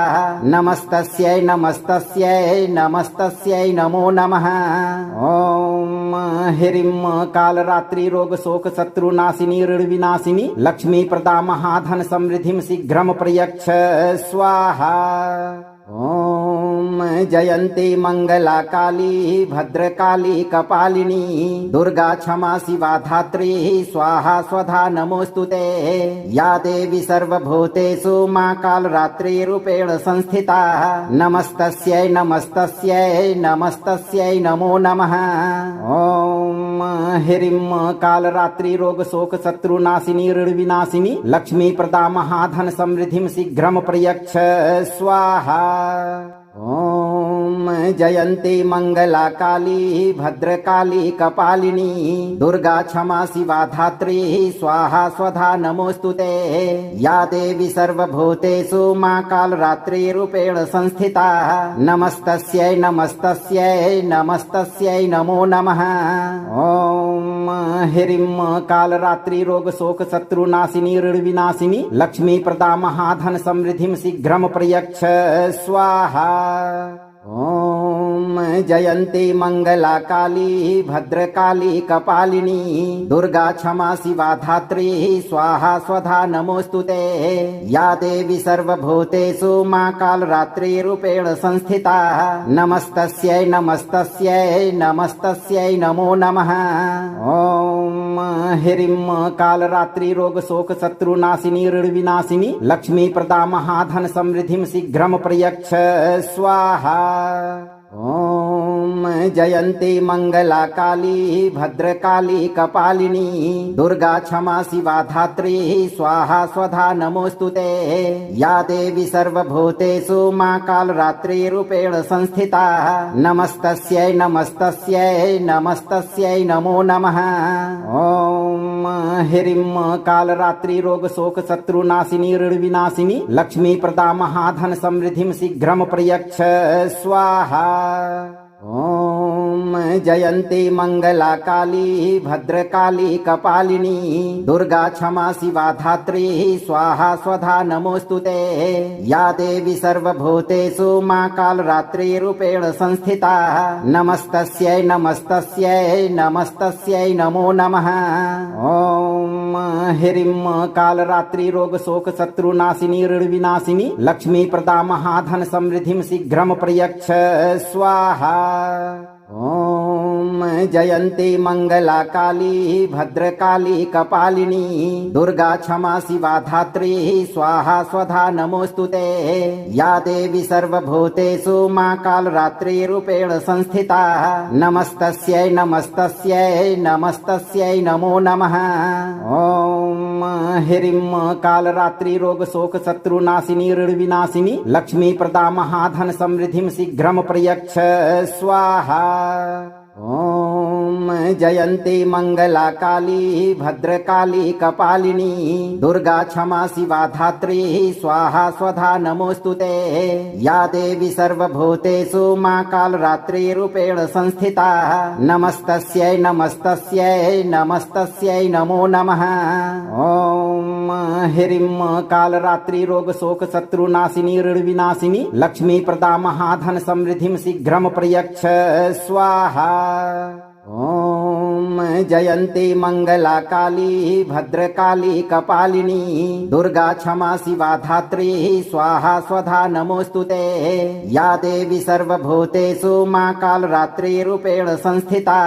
नमस्तस्यै नमस्तस्यै नमस्तस्यै नमो नमः। ओम ह्रीं कालरात्रि रोग शोक शत्रुनाशिनी ऋण विनाशिनी लक्ष्मी प्रदा महाधन समृद्धिं शीघ्रं प्रयच्छ स्वाहा। ओम जयंती मंगला काली भद्रकाली कपालिनी दुर्गा क्षमा शिवा धात्री स्वाहा स्वधा नमोस्तुते। या देवी सर्वभूतेषु मां कालरात्रि रूपेण संस्थिता नमस्तस्यै नमस्तस्यै नमस्तस्यै नमो नमः। ओम ह्रीं कालरात्रि रोग शोक शत्रुनाशिनी ऋण विनाशिनी लक्ष्मी प्रदा महाधन समृद्धिं शीघ्रं प्रयच्छ स्वाहा। ओम जयंती मंगला काली भद्रकाली कपालिनी दुर्गा क्षमा शिवा धात्री स्वाहा स्वधा नमोस्तुते। या देवी सर्वभूतेषु मां कालरात्रि रूपेण संस्थिता नमस्तस्यै नमस्तस्यै नमस्तस्यै नमो नमः। ओम ह्रीं कालरात्रि रोग शोक शत्रुनाशिनी ऋण विनाशिनी लक्ष्मी प्रदा महाधन समृद्धिं शीघ्रं प्रयच्छ स्वाहा। ओम जयंती मंगला काली भद्रकाली कपालिनी दुर्गा क्षमा शिवा धात्री स्वाहा स्वधा नमोस्तुते। या देवी सर्वभूतेषु मां कालरात्रि रूपेण संस्थिता नमस्तस्यै नमस्तस्यै नमस्तस्यै नमो नमः। ओम ह्रीं कालरात्रि रोग शोक शत्रुनाशिनी ऋण विनाशिनी लक्ष्मी प्रदा महाधन समृद्धिं शीघ्रं प्रयच्छ स्वाहा। ओम जयंती मंगला काली भद्रकाली कपालिनी दुर्गा क्षमा शिवा धात्री स्वाहा स्वधा नमोस्तुते। या देवी सर्वभूतेषु मां कालरात्रि रूपेण संस्थिता नमस्तस्यै नमस्तस्यै नमस्तस्यै नमो नमः। ओम ह्रीं कालरात्रि रोग शोक शत्रुनाशिनी ऋण विनाशिनी लक्ष्मी प्रदा महाधन समृद्धिं शीघ्रं प्रयच्छ स्वाहा। ओम जयंती मंगला काली भद्रकाली कपालिनी दुर्गा क्षमा शिवा धात्री स्वाहा स्वधा नमोस्तुते। या देवी सर्वभूतेषु मां कालरात्रि रूपेण संस्थिता नमस्तस्यै नमस्तस्यै नमस्तस्यै नमो नमः। ओम ह्रीं कालरात्रि रोग शोक शत्रुनाशिनी ऋण विनाशिनी लक्ष्मी प्रदा महाधन समृद्धिं शीघ्रं प्रयच्छ स्वाहा। ओम जयंती मंगला काली भद्रकाली कपालिनी दुर्गा क्षमा शिवा धात्री स्वाहा स्वधा नमोस्तुते। या देवी सर्वभूतेषु मां कालरात्रि रूपेण संस्थिता नमस्तस्यै नमस्तस्यै नमस्तस्यै नमो नमः। ओम ह्रीं कालरात्रि रोग शोक शत्रुनाशिनी ऋण विनाशिनी लक्ष्मी प्रदा महाधन समृद्धिं शीघ्रं प्रयच्छ स्वाहा। ओम जयन्ती मंगला काली भद्रकाली कपालिनी दुर्गा क्षमा शिवा धात्री स्वाहा स्वधा नमोस्तुते। या देवी सर्वभूतेषु मां कालरात्रि रूपेण संस्थिता नमस्तस्यै नमस्तस्यै नमस्तस्यै नमो नमः। ओम ह्रीं कालरात्रि रोग शोक शत्रु नाशिनी ऋण विनाशिनी लक्ष्मी प्रदा महाधन समृद्धिं शीघ्रं प्रयच्छ स्वाहा। ओम जयन्ती मंगला काली भद्रकाली कपालिनी दुर्गा क्षमा शिवा धात्री स्वाहा स्वधा नमोस्तुते। या देवी सर्वभूतेषु मां कालरात्रि रूपेण संस्थिता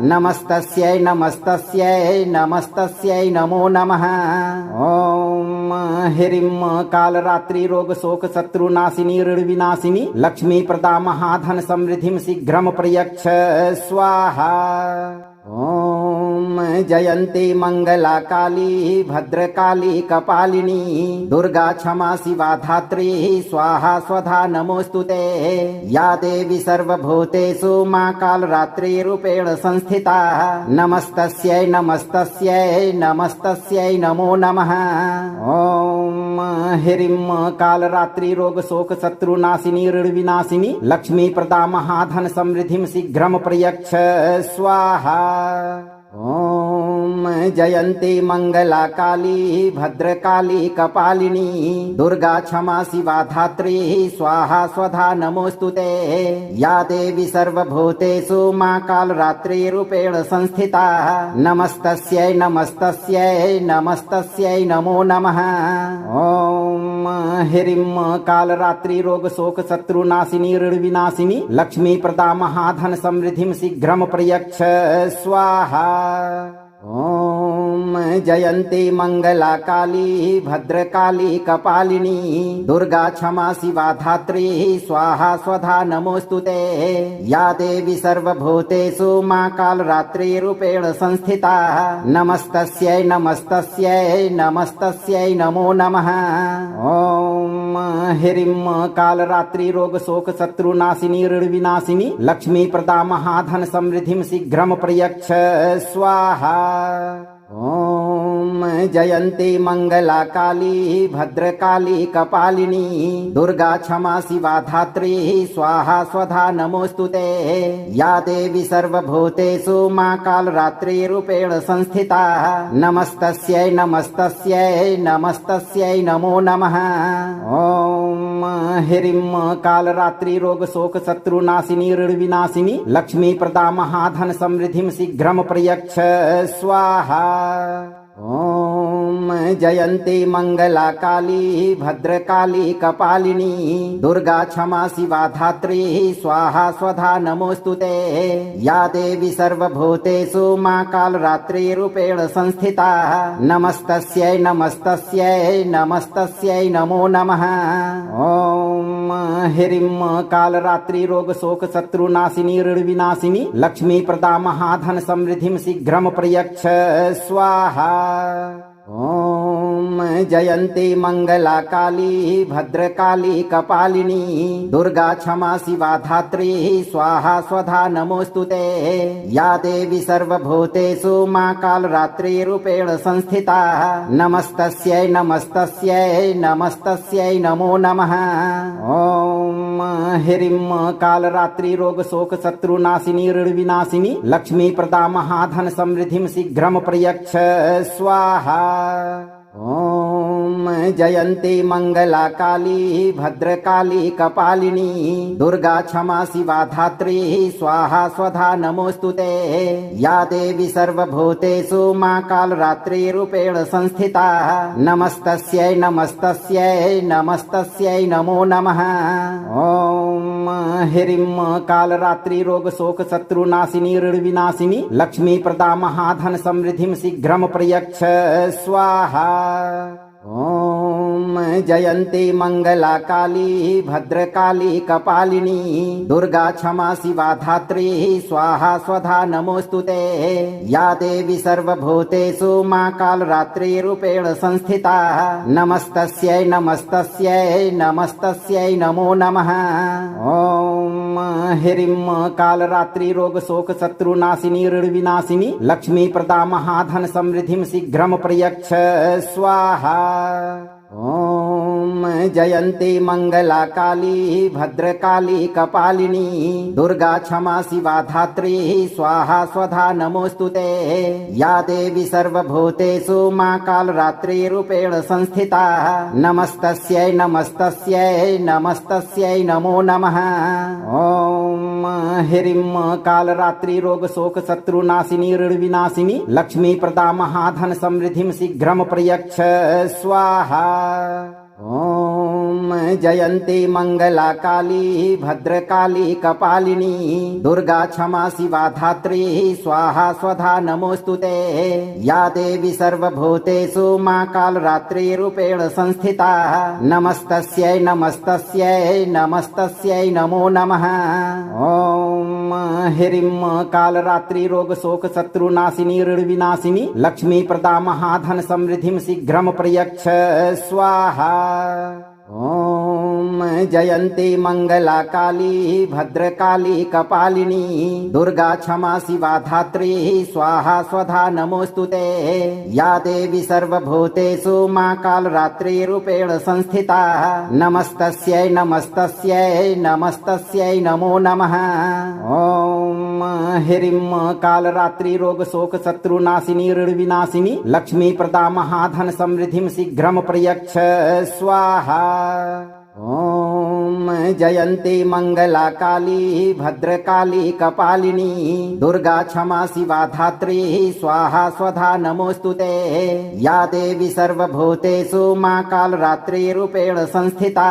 नमस्तस्यै नमस्तस्यै नमस्तस्यै नमो नमः। ओम ह्रीं कालरात्रि रोग शोक शत्रु नाशिनी ऋण विनाशिनी लक्ष्मी प्रदा महाधन समृद्धिं शीघ्रं प्रयच्छ स्वाहा। ओम जयन्ती मंगला काली भद्रकाली कपालिनी दुर्गा क्षमा शिवा धात्री स्वाहा स्वधा नमोस्तुते। या देवी सर्वभूतेषु मां कालरात्रि रूपेण संस्थिता नमस्तस्यै नमस्तस्यै नमस्तस्यै नमो नमः। ओम ह्रीं कालरात्रि रोग शोक शत्रु नाशिनी ऋण विनाशिनी लक्ष्मी प्रदा महाधन समृद्धिं शीघ्रं प्रयच्छ स्वाहा। ओम जयन्ती मंगला काली भद्रकाली कपालिनी दुर्गा क्षमा शिवा धात्री स्वाहा स्वधा नमोस्तुते। या देवी सर्वभूतेषु मां कालरात्रि रूपेण संस्थिता नमस्तस्यै नमस्तस्यै नमस्तस्यै नमो नमः। ओम ह्रीं कालरात्रि रोग शोक शत्रु नाशिनी ऋण विनाशिनी लक्ष्मी प्रदा महाधन समृद्धिं शीघ्रं प्रयच्छ स्वाहा। ओम जयन्ती मंगला काली भद्रकाली कपालिनी दुर्गा क्षमा शिवा धात्री स्वाहा स्वधा नमोस्तुते। या देवी सर्वभूतेषु मां कालरात्रि रूपेण संस्थिता नमस्तस्यै नमस्तस्यै नमस्तस्यै नमो नमः। ओम ह्रीं कालरात्रि रोग शोक शत्रु नाशिनी ऋण विनाशिनी लक्ष्मी प्रदा महाधन समृद्धिं शीघ्रं प्रयच्छ स्वाहा। ओम जयन्ती मंगला काली भद्रकाली कपालिनी दुर्गा क्षमा शिवा धात्री स्वाहा स्वधा नमोस्तुते। या देवी सर्वभूतेषु मां कालरात्रि रूपेण संस्थिता नमस्तस्यै नमस्तस्यै नमस्तस्यै नमो नमः। ओम ह्रीं कालरात्रि रोग शोक शत्रु नाशिनी ऋण विनाशिनी लक्ष्मी प्रदा महाधन समृद्धिं शीघ्रं प्रयच्छ स्वाहा। ओम जयन्ती मंगला काली भद्रकाली कपालिनी दुर्गा क्षमा शिवा धात्री स्वाहा स्वधा नमोस्तुते। या देवी सर्वभूतेषु मां कालरात्रि रूपेण संस्थिता नमस्तस्यै नमस्तस्यै नमस्तस्यै नमो नमः। ओम ह्रीं कालरात्रि रोग शोक शत्रु नाशिनी ऋण विनाशिनी लक्ष्मी प्रदा महाधन समृद्धिं शीघ्रं प्रयच्छ स्वाहा। ओम जयन्ती मंगला काली भद्रकाली कपालिनी दुर्गा क्षमा शिवा धात्री स्वाहा स्वधा नमोस्तुते। या देवी सर्वभूतेषु मां कालरात्रि रूपेण संस्थिता नमस्तस्यै नमस्तस्यै नमस्तस्यै नमो नमः। ओम ह्रीं कालरात्रि रोग शोक शत्रु नाशिनी ऋण विनाशिनी लक्ष्मी प्रदा महाधन समृद्धिं शीघ्रं प्रयच्छ स्वाहा। ओम जयन्ती मंगला काली भद्रकाली कपालिनी दुर्गा क्षमा शिवा धात्री स्वाहा स्वधा नमोस्तुते। या देवी सर्वभूतेषु मां कालरात्रि रूपेण संस्थिता नमस्तस्यै नमस्तस्यै नमस्तस्यै नमो नमः। ओम ह्रीं कालरात्रि रोग शोक शत्रु नाशिनी ऋण विनाशिनी लक्ष्मी प्रदा महाधन समृद्धिं शीघ्रं प्रयच्छ स्वाहा। ओम जयन्ती मंगला काली भद्रकाली कपालिनी दुर्गा क्षमा शिवा धात्री स्वाहा स्वधा नमोस्तुते। या देवी सर्वभूतेषु मां कालरात्रि रूपेण संस्थिता नमस्तस्यै नमस्तस्यै नमस्तस्यै नमो नमः। ओम ह्रीं कालरात्रि रोग शोक शत्रुनाशिनी ऋण विनाशिनी लक्ष्मी प्रदा महाधन समृद्धिं शीघ्रं प्रयच्छ स्वाहा। ओम जयंती मंगला काली भद्रकाली कपालिनी दुर्गा क्षमा शिवा धात्री स्वाहा स्वधा नमोस्तुते। या देवी सर्वभूतेषु मां कालरात्रि रूपेण संस्थिता नमस्तस्यै नमस्तस्यै नमस्तस्यै नमो नमः। ओम ह्रीं कालरात्रि रोग शोक शत्रुनाशिनी ऋण विनाशिनी लक्ष्मी प्रदा महाधन समृद्धिं शीघ्रं प्रयच्छ स्वाहा। ओम जयंती मंगला काली भद्रकाली कपालिनी दुर्गा क्षमा शिवा धात्री स्वाहा स्वधा नमोस्तुते। या देवी सर्वभूतेषु मां कालरात्रि रूपेण संस्थिता नमस्तस्यै नमस्तस्यै नमस्तस्यै नमो नमः। ओम ह्रीं कालरात्रि रोग शोक शत्रुनाशिनी ऋण विनाशिनी लक्ष्मी प्रदा महाधन समृद्धिं शीघ्रं प्रयच्छ स्वाहा। ओम जयंती मंगला काली भद्रकाली कपालिनी दुर्गा क्षमा शिवा धात्री स्वाहा स्वधा नमोस्तुते। या देवी सर्वभूतेषु मां कालरात्रि रूपेण संस्थिता नमस्तस्यै नमस्तस्यै नमस्तस्यै नमो नमः। ओम ह्रीं कालरात्रि रोग शोक शत्रुनाशिनी ऋण विनाशिनी लक्ष्मी प्रदा महाधन समृद्धिं शीघ्रं प्रयच्छ स्वाहा। ओम जयंती मंगला काली भद्रकाली कपालिनी दुर्गा क्षमा शिवा धात्री स्वाहा स्वधा नमोस्तुते। या देवी सर्वभूतेषु मां कालरात्रि रूपेण संस्थिता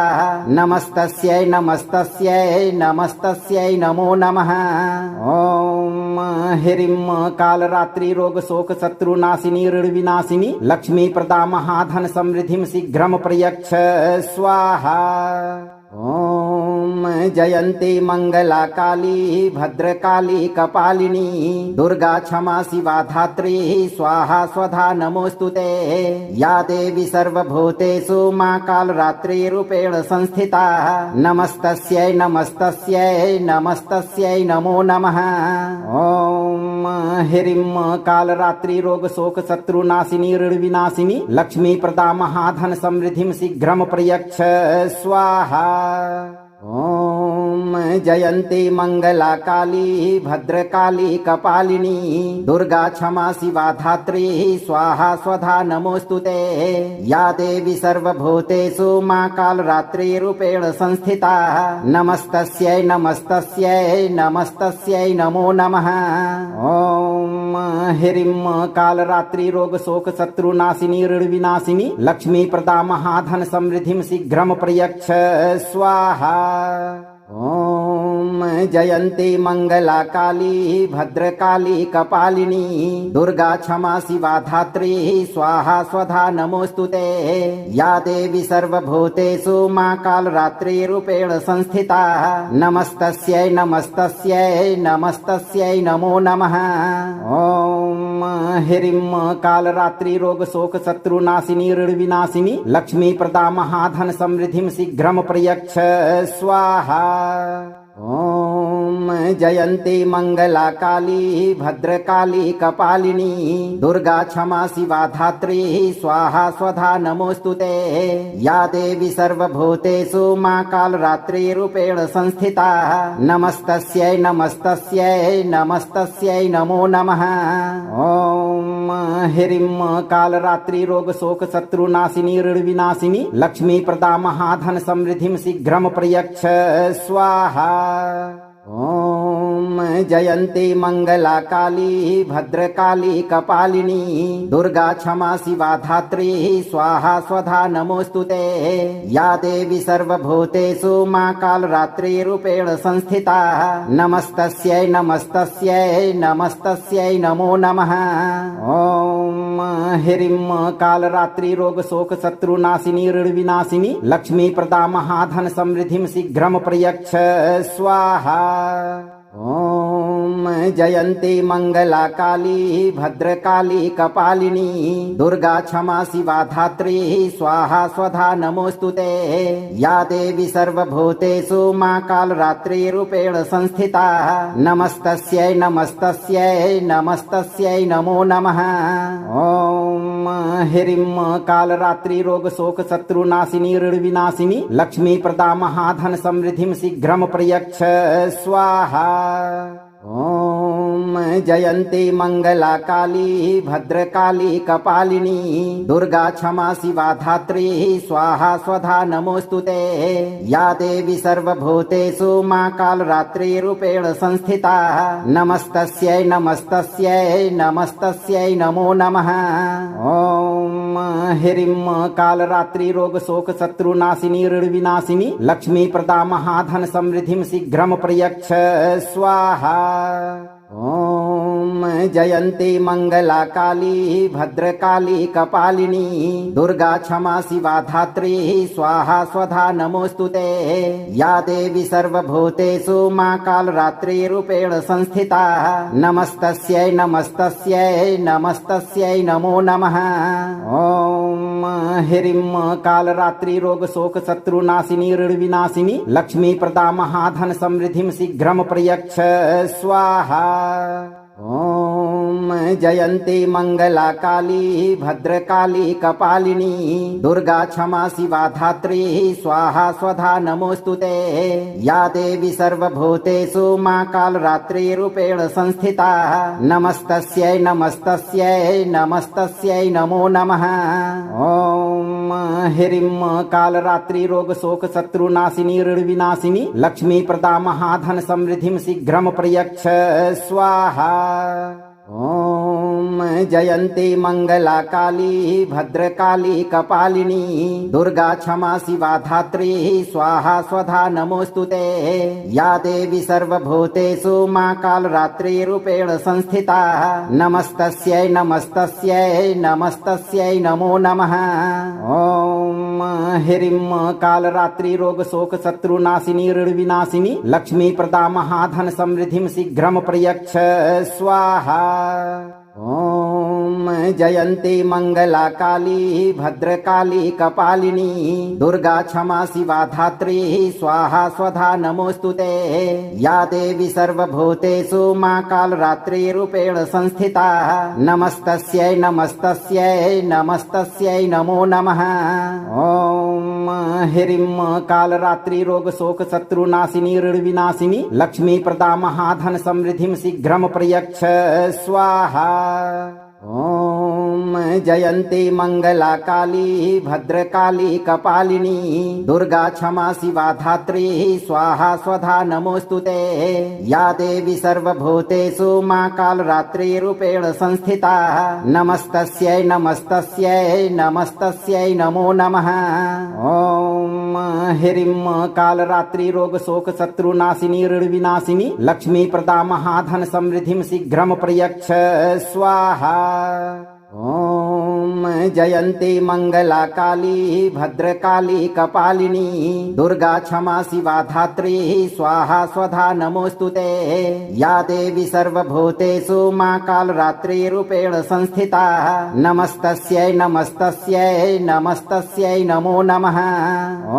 नमस्तस्यै नमस्तस्यै नमस्तस्यै नमो नमः। ओम ह्रीं कालरात्रि रोग शोक शत्रुनाशिनी ऋण विनाशिनी लक्ष्मी प्रदा महाधन समृद्धिं शीघ्रं प्रयच्छ स्वाहा। ओम जयंती मंगला काली भद्रकाली कपालिनी दुर्गा क्षमा शिवा धात्री स्वाहा स्वधा नमोस्तुते। या देवी सर्वभूतेषु मां कालरात्रि रूपेण संस्थिता नमस्तस्यै नमस्तस्यै नमस्तस्यै नमो नमः। ओम ह्रीं कालरात्रि रोग शोक शत्रुनाशिनी ऋण विनाशिनी लक्ष्मी प्रदा महाधन समृद्धिं शीघ्रं प्रयच्छ स्वाहा। ओम जयंती मंगला काली भद्रकाली कपालिनी दुर्गा क्षमा शिवा धात्री स्वाहा स्वधा नमोस्तुते। या देवी सर्वभूतेषु मां कालरात्रि रूपेण संस्थिता नमस्तस्यै नमस्तस्यै नमस्तस्यै नमो नमः। ओम ह्रीं कालरात्रि रोग शोक शत्रुनाशिनी ऋण विनाशिनी लक्ष्मी प्रदा महाधन समृद्धिं शीघ्रं प्रयच्छ स्वाहा। ओम जयंती मंगला काली भद्रकाली कपालिनी दुर्गा क्षमा शिवा धात्री स्वाहा स्वधा नमोस्तुते। या देवी सर्वभूतेषु मां कालरात्रि रूपेण संस्थिता नमस्तस्यै नमस्तस्यै नमस्तस्यै नमो नमः। ओम ह्रीं कालरात्रि रोग शोक शत्रुनाशिनी ऋण विनाशिनी लक्ष्मी प्रदा महाधन समृद्धिं शीघ्रं प्रयच्छ स्वाहा। ओम जयंती मंगला काली भद्रकाली कपालिनी दुर्गा क्षमा शिवा धात्री स्वाहा स्वधा नमोस्तुते। या देवी सर्वभूतेषु मां कालरात्रि रूपेण संस्थिता नमस्तस्यै नमस्तस्यै नमस्तस्यै नमो नमः। ओम ह्रीं कालरात्रि रोग शोक शत्रुनाशिनी ऋण विनाशिनी लक्ष्मी प्रदा महाधन समृद्धिं शीघ्रं प्रयच्छ स्वाहा। ओम जयंती मंगला काली भद्रकाली कपालिनी दुर्गा क्षमा शिवा धात्री स्वाहा स्वधा नमोस्तुते। या देवी सर्वभूतेषु मां कालरात्रि रूपेण संस्थिता नमस्तस्यै नमस्तस्यै नमस्तस्यै नमो नमः। ओम ह्रीं कालरात्रि रोग शोक शत्रुनाशिनी ऋण विनाशिनी लक्ष्मी प्रदा महाधन समृद्धिं शीघ्रं प्रयच्छ स्वाहा। ओम जयन्ती मंगला काली भद्रकाली कपालिनी दुर्गा क्षमा शिवा धात्री स्वाहा स्वधा नमोस्तुते। या देवी सर्वभूतेषु मां कालरात्रि रूपेण संस्थिता नमस्तस्यै नमस्तस्यै नमस्तस्यै नमो नमः। ओम ह्रीं कालरात्रि रोग शोक शत्रुनाशिनी ऋण विनाशिनी लक्ष्मी प्रदा महाधन समृद्धिं शीघ्रं प्रयच्छ स्वाहा। ओम जयन्ती मंगला काली भद्रकाली कपालिनी दुर्गा क्षमा शिवा धात्री स्वाहा स्वधा नमोस्तुते। या देवी सर्वभूतेषु मां कालरात्रि रूपेण संस्थिता नमस्तस्यै नमस्तस्यै नमस्तस्यै नमो नमः। ओम ह्रीं कालरात्रि रोग शोक शत्रुनाशिनी ऋण विनाशिनी लक्ष्मी प्रदा महाधन समृद्धिं शीघ्रं प्रयच्छ स्वाहा। ओम जयन्ती मंगला काली भद्रकाली कपालिनी दुर्गा क्षमा शिवा धात्री स्वाहा स्वधा नमोस्तुते। या देवी सर्वभूतेषु मां कालरात्रि रूपेण संस्थिता नमस्तस्यै नमस्तस्यै नमस्तस्यै नमो नमः। ओम ह्रीं कालरात्रि रोग शोक शत्रुनाशिनी ऋण विनाशिनी लक्ष्मी प्रदा महाधन समृद्धिं शीघ्रं प्रयच्छ स्वाहा। ओम जयन्ती मंगला काली भद्रकाली कपालिनी दुर्गा क्षमा शिवा धात्री स्वाहा स्वधा नमोस्तुते। या देवी सर्वभूतेषु मां कालरात्रि रूपेण संस्थिता नमस्तस्यै नमस्तस्यै नमस्तस्यै नमो नमः। ओम ह्रीं कालरात्रि रोग शोक शत्रुनाशिनी ऋण विनाशिनी लक्ष्मी प्रदा महाधन समृद्धिं शीघ्रं प्रयच्छ स्वाहा। ओम जयन्ती मंगला काली भद्रकाली कपालिनी दुर्गा क्षमा शिवा धात्री स्वाहा स्वधा नमोस्तुते। या देवी सर्वभूतेषु मां कालरात्रि रूपेण संस्थिता नमस्तस्यै नमस्तस्यै नमस्तस्यै नमो नमः। ओम ह्रीं कालरात्रि रोग शोक शत्रुनाशिनी ऋण विनाशिनी लक्ष्मी प्रदा महाधन समृद्धिं शीघ्रं प्रयच्छ स्वाहा। ओम जयन्ती मंगला काली भद्रकाली कपालिनी दुर्गा क्षमा शिवा धात्री स्वाहा स्वधा नमोस्तुते। या देवी सर्वभूतेषु मां कालरात्रि रूपेण संस्थिता नमस्तस्यै नमस्तस्यै नमस्तस्यै नमो नमः। ओम ह्रीं कालरात्रि रोग शोक शत्रुनाशिनी ऋण विनाशिनी लक्ष्मी प्रदा महाधन समृद्धिं शीघ्रं प्रयच्छ स्वाहा। ओम जयन्ती मंगला काली भद्रकाली कपालिनी दुर्गा क्षमा शिवा धात्री स्वाहा स्वधा नमोस्तुते। या देवी सर्वभूतेषु मां कालरात्रि रूपेण संस्थिता नमस्तस्यै नमस्तस्यै नमस्तस्यै नमो नमः। ओम ह्रीं कालरात्रि रोग शोक शत्रुनाशिनी ऋण विनाशिनी लक्ष्मी प्रदा महाधन समृद्धिं शीघ्रं प्रयच्छ स्वाहा। ओम जयन्ती मंगला काली भद्रकाली कपालिनी दुर्गा क्षमा शिवा धात्री स्वाहा स्वधा नमोस्तुते। या देवी सर्वभूतेषु मां कालरात्रि रूपेण संस्थिता नमस्तस्यै नमस्तस्यै नमस्तस्यै नमो नमः।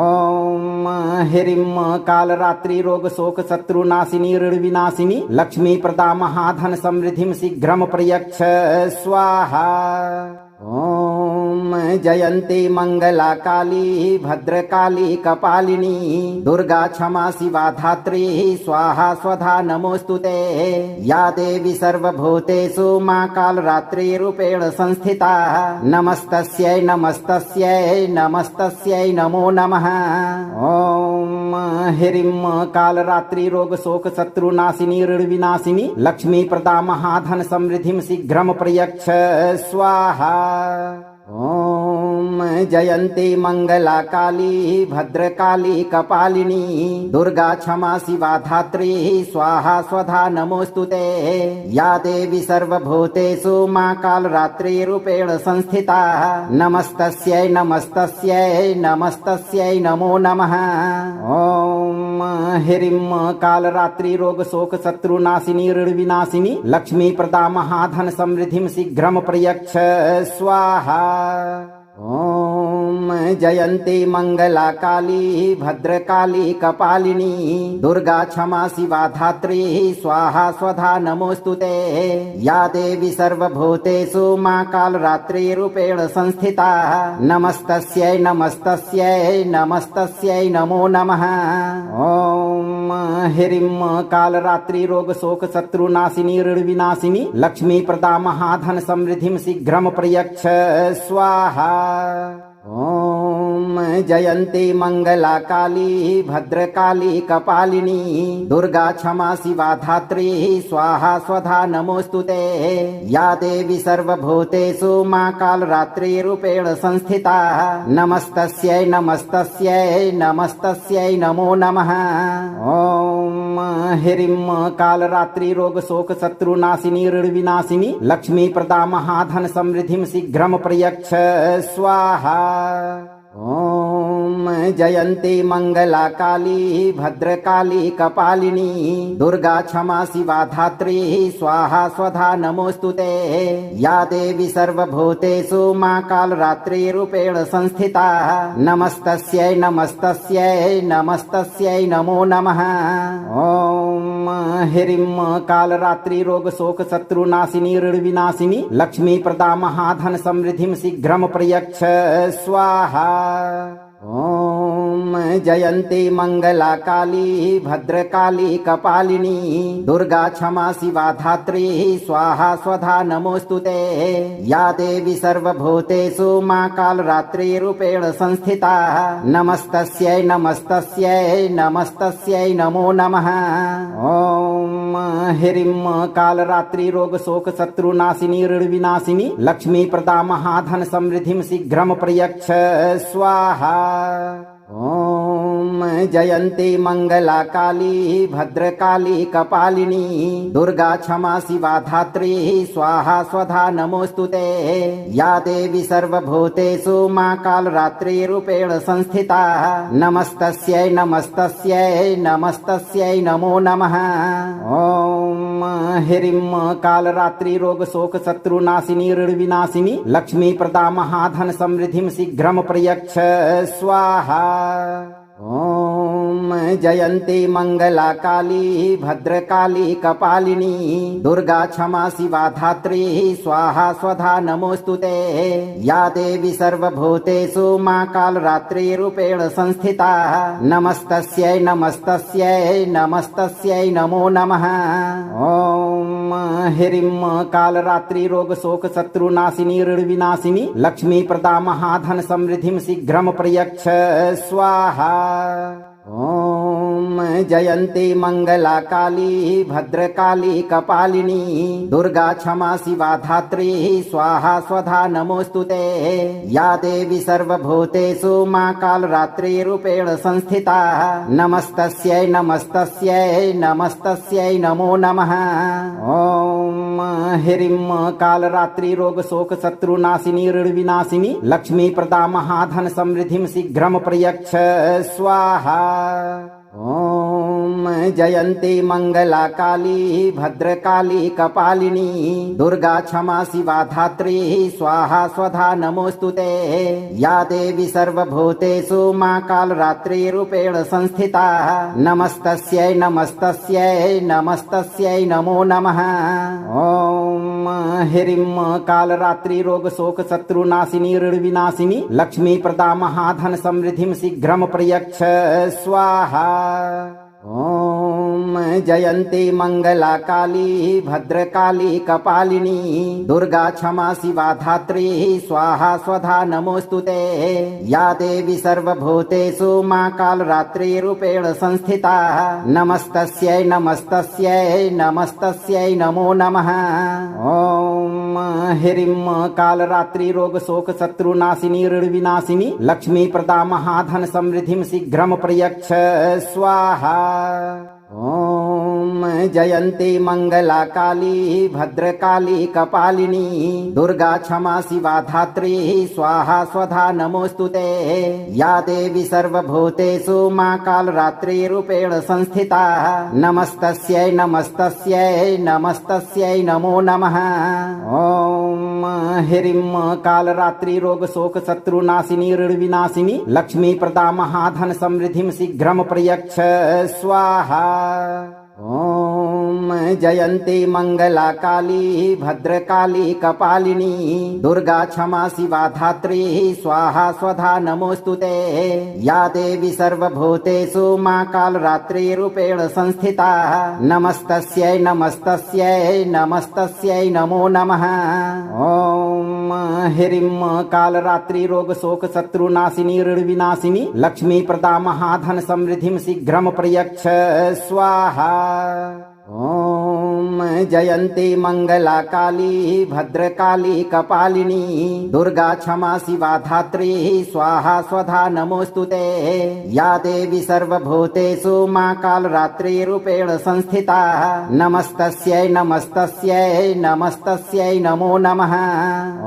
ओम ह्रीं कालरात्रि रोग शोक शत्रुनाशिनी ऋण विनाशिनी लक्ष्मी प्रदा महाधन समृद्धिं शीघ्रं प्रयच्छ स्वाहा। ओम जयन्ती मंगला काली भद्रकाली कपालिनी दुर्गा क्षमा शिवा धात्री स्वाहा स्वधा नमोस्तुते। या देवी सर्वभूतेषु मां कालरात्रि रूपेण संस्थिता नमस्तस्यै नमस्तस्यै नमस्तस्यै नमो नमः। ओम ह्रीं कालरात्रि रोग शोक शत्रुनाशिनी ऋण विनाशिनी लक्ष्मी प्रदा महाधन समृद्धिं शीघ्रं प्रयच्छ स्वाहा। ओम जयन्ती मंगला काली भद्रकाली कपालिनी दुर्गा क्षमा शिवा धात्री स्वाहा स्वधा नमोस्तुते। या देवी सर्वभूतेषु मां कालरात्रि रूपेण संस्थिता नमस्तस्यै नमस्तस्यै नमस्तस्यै नमो नमः। ओम ह्रीं कालरात्रि रोग शोक शत्रुनाशिनी ऋण विनाशिनी लक्ष्मी प्रदा महाधन समृद्धिं शीघ्रं प्रयच्छ स्वाहा। ओम जयन्ती मंगला काली भद्रकाली कपालिनी दुर्गा क्षमा शिवा धात्री स्वाहा स्वधा नमोस्तुते। या देवी सर्वभूतेषु मां कालरात्रि रूपेण संस्थिता नमस्तस्यै नमस्तस्यै नमस्तस्यै नमो नमः। ओम ह्रीं कालरात्रि रोग शोक शत्रुनाशिनी ऋण विनाशिनी लक्ष्मी प्रदा महाधन समृद्धिं शीघ्रं प्रयच्छ स्वाहा। ओम जयन्ती मंगला काली भद्रकाली कपालिनी दुर्गा क्षमा शिवा धात्री स्वाहा स्वधा नमोस्तुते। या देवी सर्वभूतेषु मां कालरात्रि रूपेण संस्थिता नमस्तस्यै नमस्तस्यै नमस्तस्यै नमो नमः। ओम ह्रीं कालरात्रि रोग शोक शत्रुनाशिनी ऋण विनाशिनी लक्ष्मी प्रदा महाधन समृद्धिं शीघ्रं प्रयच्छ स्वाहा। ओम जयन्ती मंगला काली भद्रकाली कपालिनी दुर्गा क्षमा शिवा धात्री स्वाहा स्वधा नमोस्तुते। या देवी सर्वभूतेषु मां कालरात्रि रूपेण संस्थिता नमस्तस्यै नमस्तस्यै नमस्तस्यै नमो नमः। ओम ह्रीं कालरात्रि रोग शोक शत्रुनाशिनी ऋण विनाशिनी लक्ष्मी प्रदा महाधन समृद्धिं शीघ्रं प्रयच्छ स्वाहा। ओम जयन्ती मंगला काली भद्रकाली कपालिनी दुर्गा क्षमा शिवा धात्री स्वाहा स्वधा नमोस्तुते। या देवी सर्वभूतेषु मां कालरात्रि रूपेण संस्थिता नमस्तस्यै नमस्तस्यै नमस्तस्यै नमो नमः। ओम ह्रीं कालरात्रि रोग शोक शत्रुनाशिनी ऋण विनाशिनी लक्ष्मी प्रदा महाधन समृद्धिं शीघ्रं प्रयच्छ स्वाहा। ओम जयन्ती मंगला काली भद्रकाली कपालिनी दुर्गा क्षमा शिवा धात्री स्वाहा स्वधा नमोस्तुते। या देवी सर्वभूतेषु मां कालरात्रि रूपेण संस्थिता नमस्तस्यै नमस्तस्यै नमस्तस्यै नमो नमः। ओम ह्रीं कालरात्रि रोग शोक शत्रुनाशिनी ऋण विनाशिनी लक्ष्मी प्रदा महाधन समृद्धिं शीघ्रं प्रयच्छ स्वाहा। ओम जयन्ती मंगला काली भद्रकाली कपालिनी दुर्गा क्षमा शिवा धात्री स्वाहा स्वधा नमोस्तुते। या देवी सर्वभूतेषु मां कालरात्रि रूपेण संस्थिता नमस्तस्यै नमस्तस्यै नमस्तस्यै नमो नमः। ओम ह्रीं कालरात्रि रोग शोक शत्रुनाशिनी ऋण विनाशिनी लक्ष्मी प्रदा महाधन समृद्धिं शीघ्रं प्रयच्छ स्वाहा। ओम जयन्ती मंगला काली भद्रकाली कपालिनी दुर्गा क्षमा शिवा धात्री स्वाहा स्वधा नमोस्तुते। या देवी सर्वभूतेषु मां कालरात्रि रूपेण संस्थिता नमस्तस्यै नमस्तस्यै नमस्तस्यै नमो नमः। ओम ह्रीं कालरात्रि रोग शोक शत्रुनाशिनी ऋण विनाशिनी लक्ष्मी प्रदा महाधन समृद्धिं शीघ्रं प्रयच्छ स्वाहा। ओम जयन्ती मंगला काली भद्रकाली कपालिनी दुर्गा क्षमा शिवा धात्री स्वाहा स्वधा नमोस्तुते। या देवी सर्वभूतेषु मां कालरात्रि रूपेण संस्थिता नमस्तस्यै नमस्तस्यै नमस्तस्यै नमो नमः। ओम ह्रीं कालरात्रि रोग शोक शत्रुनाशिनी ऋण विनाशिनी लक्ष्मी प्रदा महाधन समृद्धिं शीघ्रं प्रयच्छ स्वाहा। ओम जयन्ती मंगला काली भद्रकाली कपालिनी दुर्गा क्षमा शिवा धात्री स्वाहा स्वधा नमोस्तुते। या देवी सर्वभूतेषु मां कालरात्रि रूपेण संस्थिता नमस्तस्यै नमस्तस्यै नमस्तस्यै नमो नमः। ओम ओम ह्रीं कालरात्रि रोग शोक शत्रु नाशिनी ऋण विनाशिनी लक्ष्मी प्रदा महाधन समृद्धिं शीघ्रं प्रयच्छ स्वाहा। ओम जयंती मंगला काली भद्रकाली कपालिनी दुर्गा क्षमा शिवा धात्री स्वाहा स्वधा नमोस्तुते। या देवी सर्वभूतेषु मां कालरात्रि रूपेण संस्थिता नमस्तस्यै नमस्तस्यै नमस्तस्यै नमो नमः। ओम ह्रीं कालरात्रि रोग शोक शत्रु नाशिनी ऋण विनाशिनी लक्ष्मी प्रदा महाधन समृद्धिं शीघ्रं प्रयच्छ स्वाहा। ओम जयंती मंगला काली भद्रकाली कपालिनी दुर्गा क्षमा शिवा धात्री स्वाहा स्वधा नमोस्तुते। या देवी सर्वभूतेषु मां कालरात्रि रूपेण संस्थिता नमस्तस्यै नमस्तस्यै नमस्तस्यै नमो नमः। ओम ह्रीं कालरात्रि रोग शोक शत्रु नाशिनी ऋण विनाशिनी लक्ष्मी प्रदा महाधन समृद्धिं शीघ्रं प्रयच्छ स्वाहा। ओम जयंती मंगला काली भद्रकाली कपालिनी दुर्गा क्षमा शिवा धात्री स्वाहा स्वधा नमोस्तुते। या देवी सर्वभूतेषु मां कालरात्रि रूपेण संस्थिता नमस्तस्यै नमस्तस्यै नमस्तस्यै नमो नमः।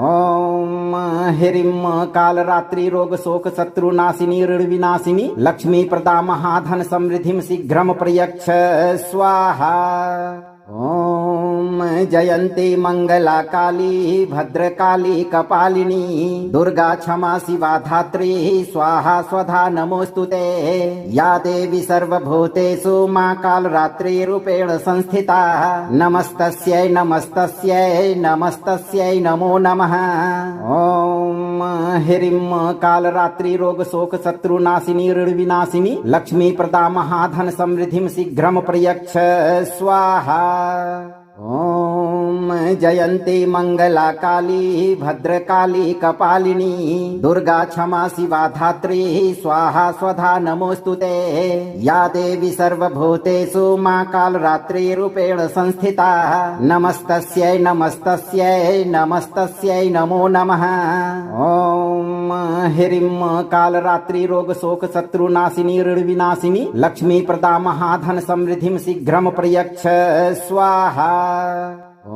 ओम ह्रीं कालरात्रि रोग शोक शत्रु नाशिनी ऋण विनाशिनी लक्ष्मी प्रदा महाधन समृद्धिं शीघ्रं प्रयच्छ स्वाहा। ओम जयंती मंगला काली भद्रकाली कपालिनी दुर्गा क्षमा शिवा धात्री स्वाहा स्वधा नमोस्तुते। या देवी सर्वभूतेषु मां कालरात्रि रूपेण संस्थिता नमस्तस्यै नमस्तस्यै नमस्तस्यै नमो नमः। ओम ह्रीं कालरात्रि रोग शोक शत्रु नाशिनी ऋण विनाशिनी लक्ष्मी प्रदा महाधन समृद्धिं शीघ्रं प्रयच्छ स्वाहा। ओम जयंती मंगला काली भद्रकाली कपालिनी दुर्गा क्षमा शिवा धात्री स्वाहा स्वधा नमोस्तुते। या देवी सर्वभूतेषु मां कालरात्रि रूपेण संस्थिता नमस्तस्यै नमस्तस्यै नमस्तस्यै नमो नमः। ओम ह्रीं कालरात्रि रोग शोक शत्रु नाशिनी ऋण विनाशिनी लक्ष्मी प्रदा महाधन समृद्धिं शीघ्रं प्रयच्छ स्वाहा।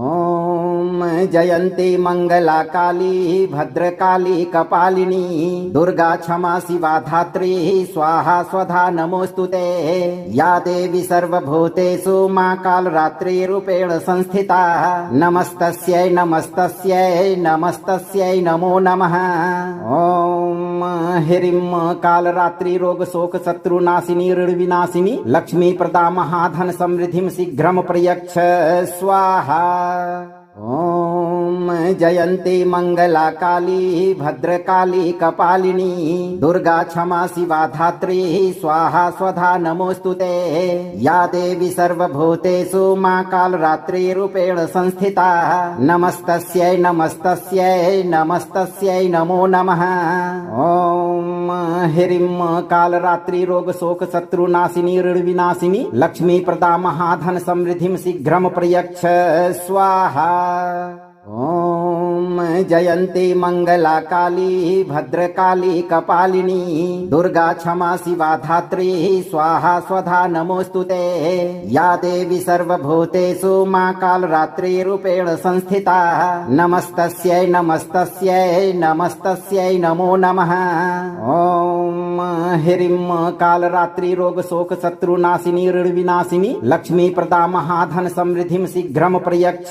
ओम जयंती मंगला काली भद्रकाली कपालिनी दुर्गा क्षमा शिवा धात्री स्वाहा स्वधा नमोस्तुते। या देवी सर्वभूतेषु मां कालरात्रि रूपेण संस्थिता नमस्तस्यै नमस्तस्यै नमस्तस्यै नमो नमः। ओम ह्रीं कालरात्रि रोग शोक शत्रु नाशिनी ऋण विनाशिनी लक्ष्मी प्रदा महाधन समृद्धिं शीघ्रं प्रयच्छ स्वाहा। ओम जयंती मंगला काली भद्रकाली कपालिनी दुर्गा क्षमा शिवा धात्री स्वाहा स्वधा नमोस्तुते। या देवी सर्वभूतेषु मां कालरात्रि रूपेण संस्थिता नमस्तस्यै नमस्तस्यै नमस्तस्यै नमो नमः। ओम ह्रीं कालरात्रि रोग शोक शत्रु नाशिनी ऋण विनाशिनी लक्ष्मी प्रदा महाधन समृद्धिं शीघ्रं प्रयच्छ स्वाहा। ओम जयंती मंगला काली भद्रकाली कपालिनी दुर्गा क्षमा शिवा धात्री स्वाहा स्वधा नमोस्तुते। या देवी सर्वभूतेषु मां कालरात्रि रूपेण संस्थिता नमस्तस्यै नमस्तस्यै नमस्तस्यै नमो नमः। ओम ह्रीं कालरात्रि रोग शोक शत्रु नाशिनी ऋण विनाशिनी लक्ष्मी प्रदा महाधन समृद्धिं शीघ्रं प्रयच्छ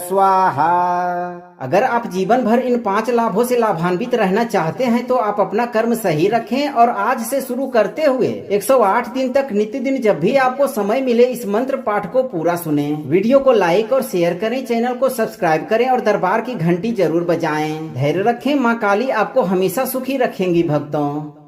स्वाहा। अगर आप जीवन भर इन 5 लाभों से लाभान्वित रहना चाहते हैं तो आप अपना कर्म सही रखें और आज से शुरू करते हुए 108 दिन तक नित्य दिन जब भी आपको समय मिले इस मंत्र पाठ को पूरा सुने। वीडियो को लाइक और शेयर करें, चैनल को सब्सक्राइब करें और दरबार की घंटी जरूर बजाएं। धैर्य रखें, माँ काली आपको हमेशा सुखी रखेंगी भक्तों।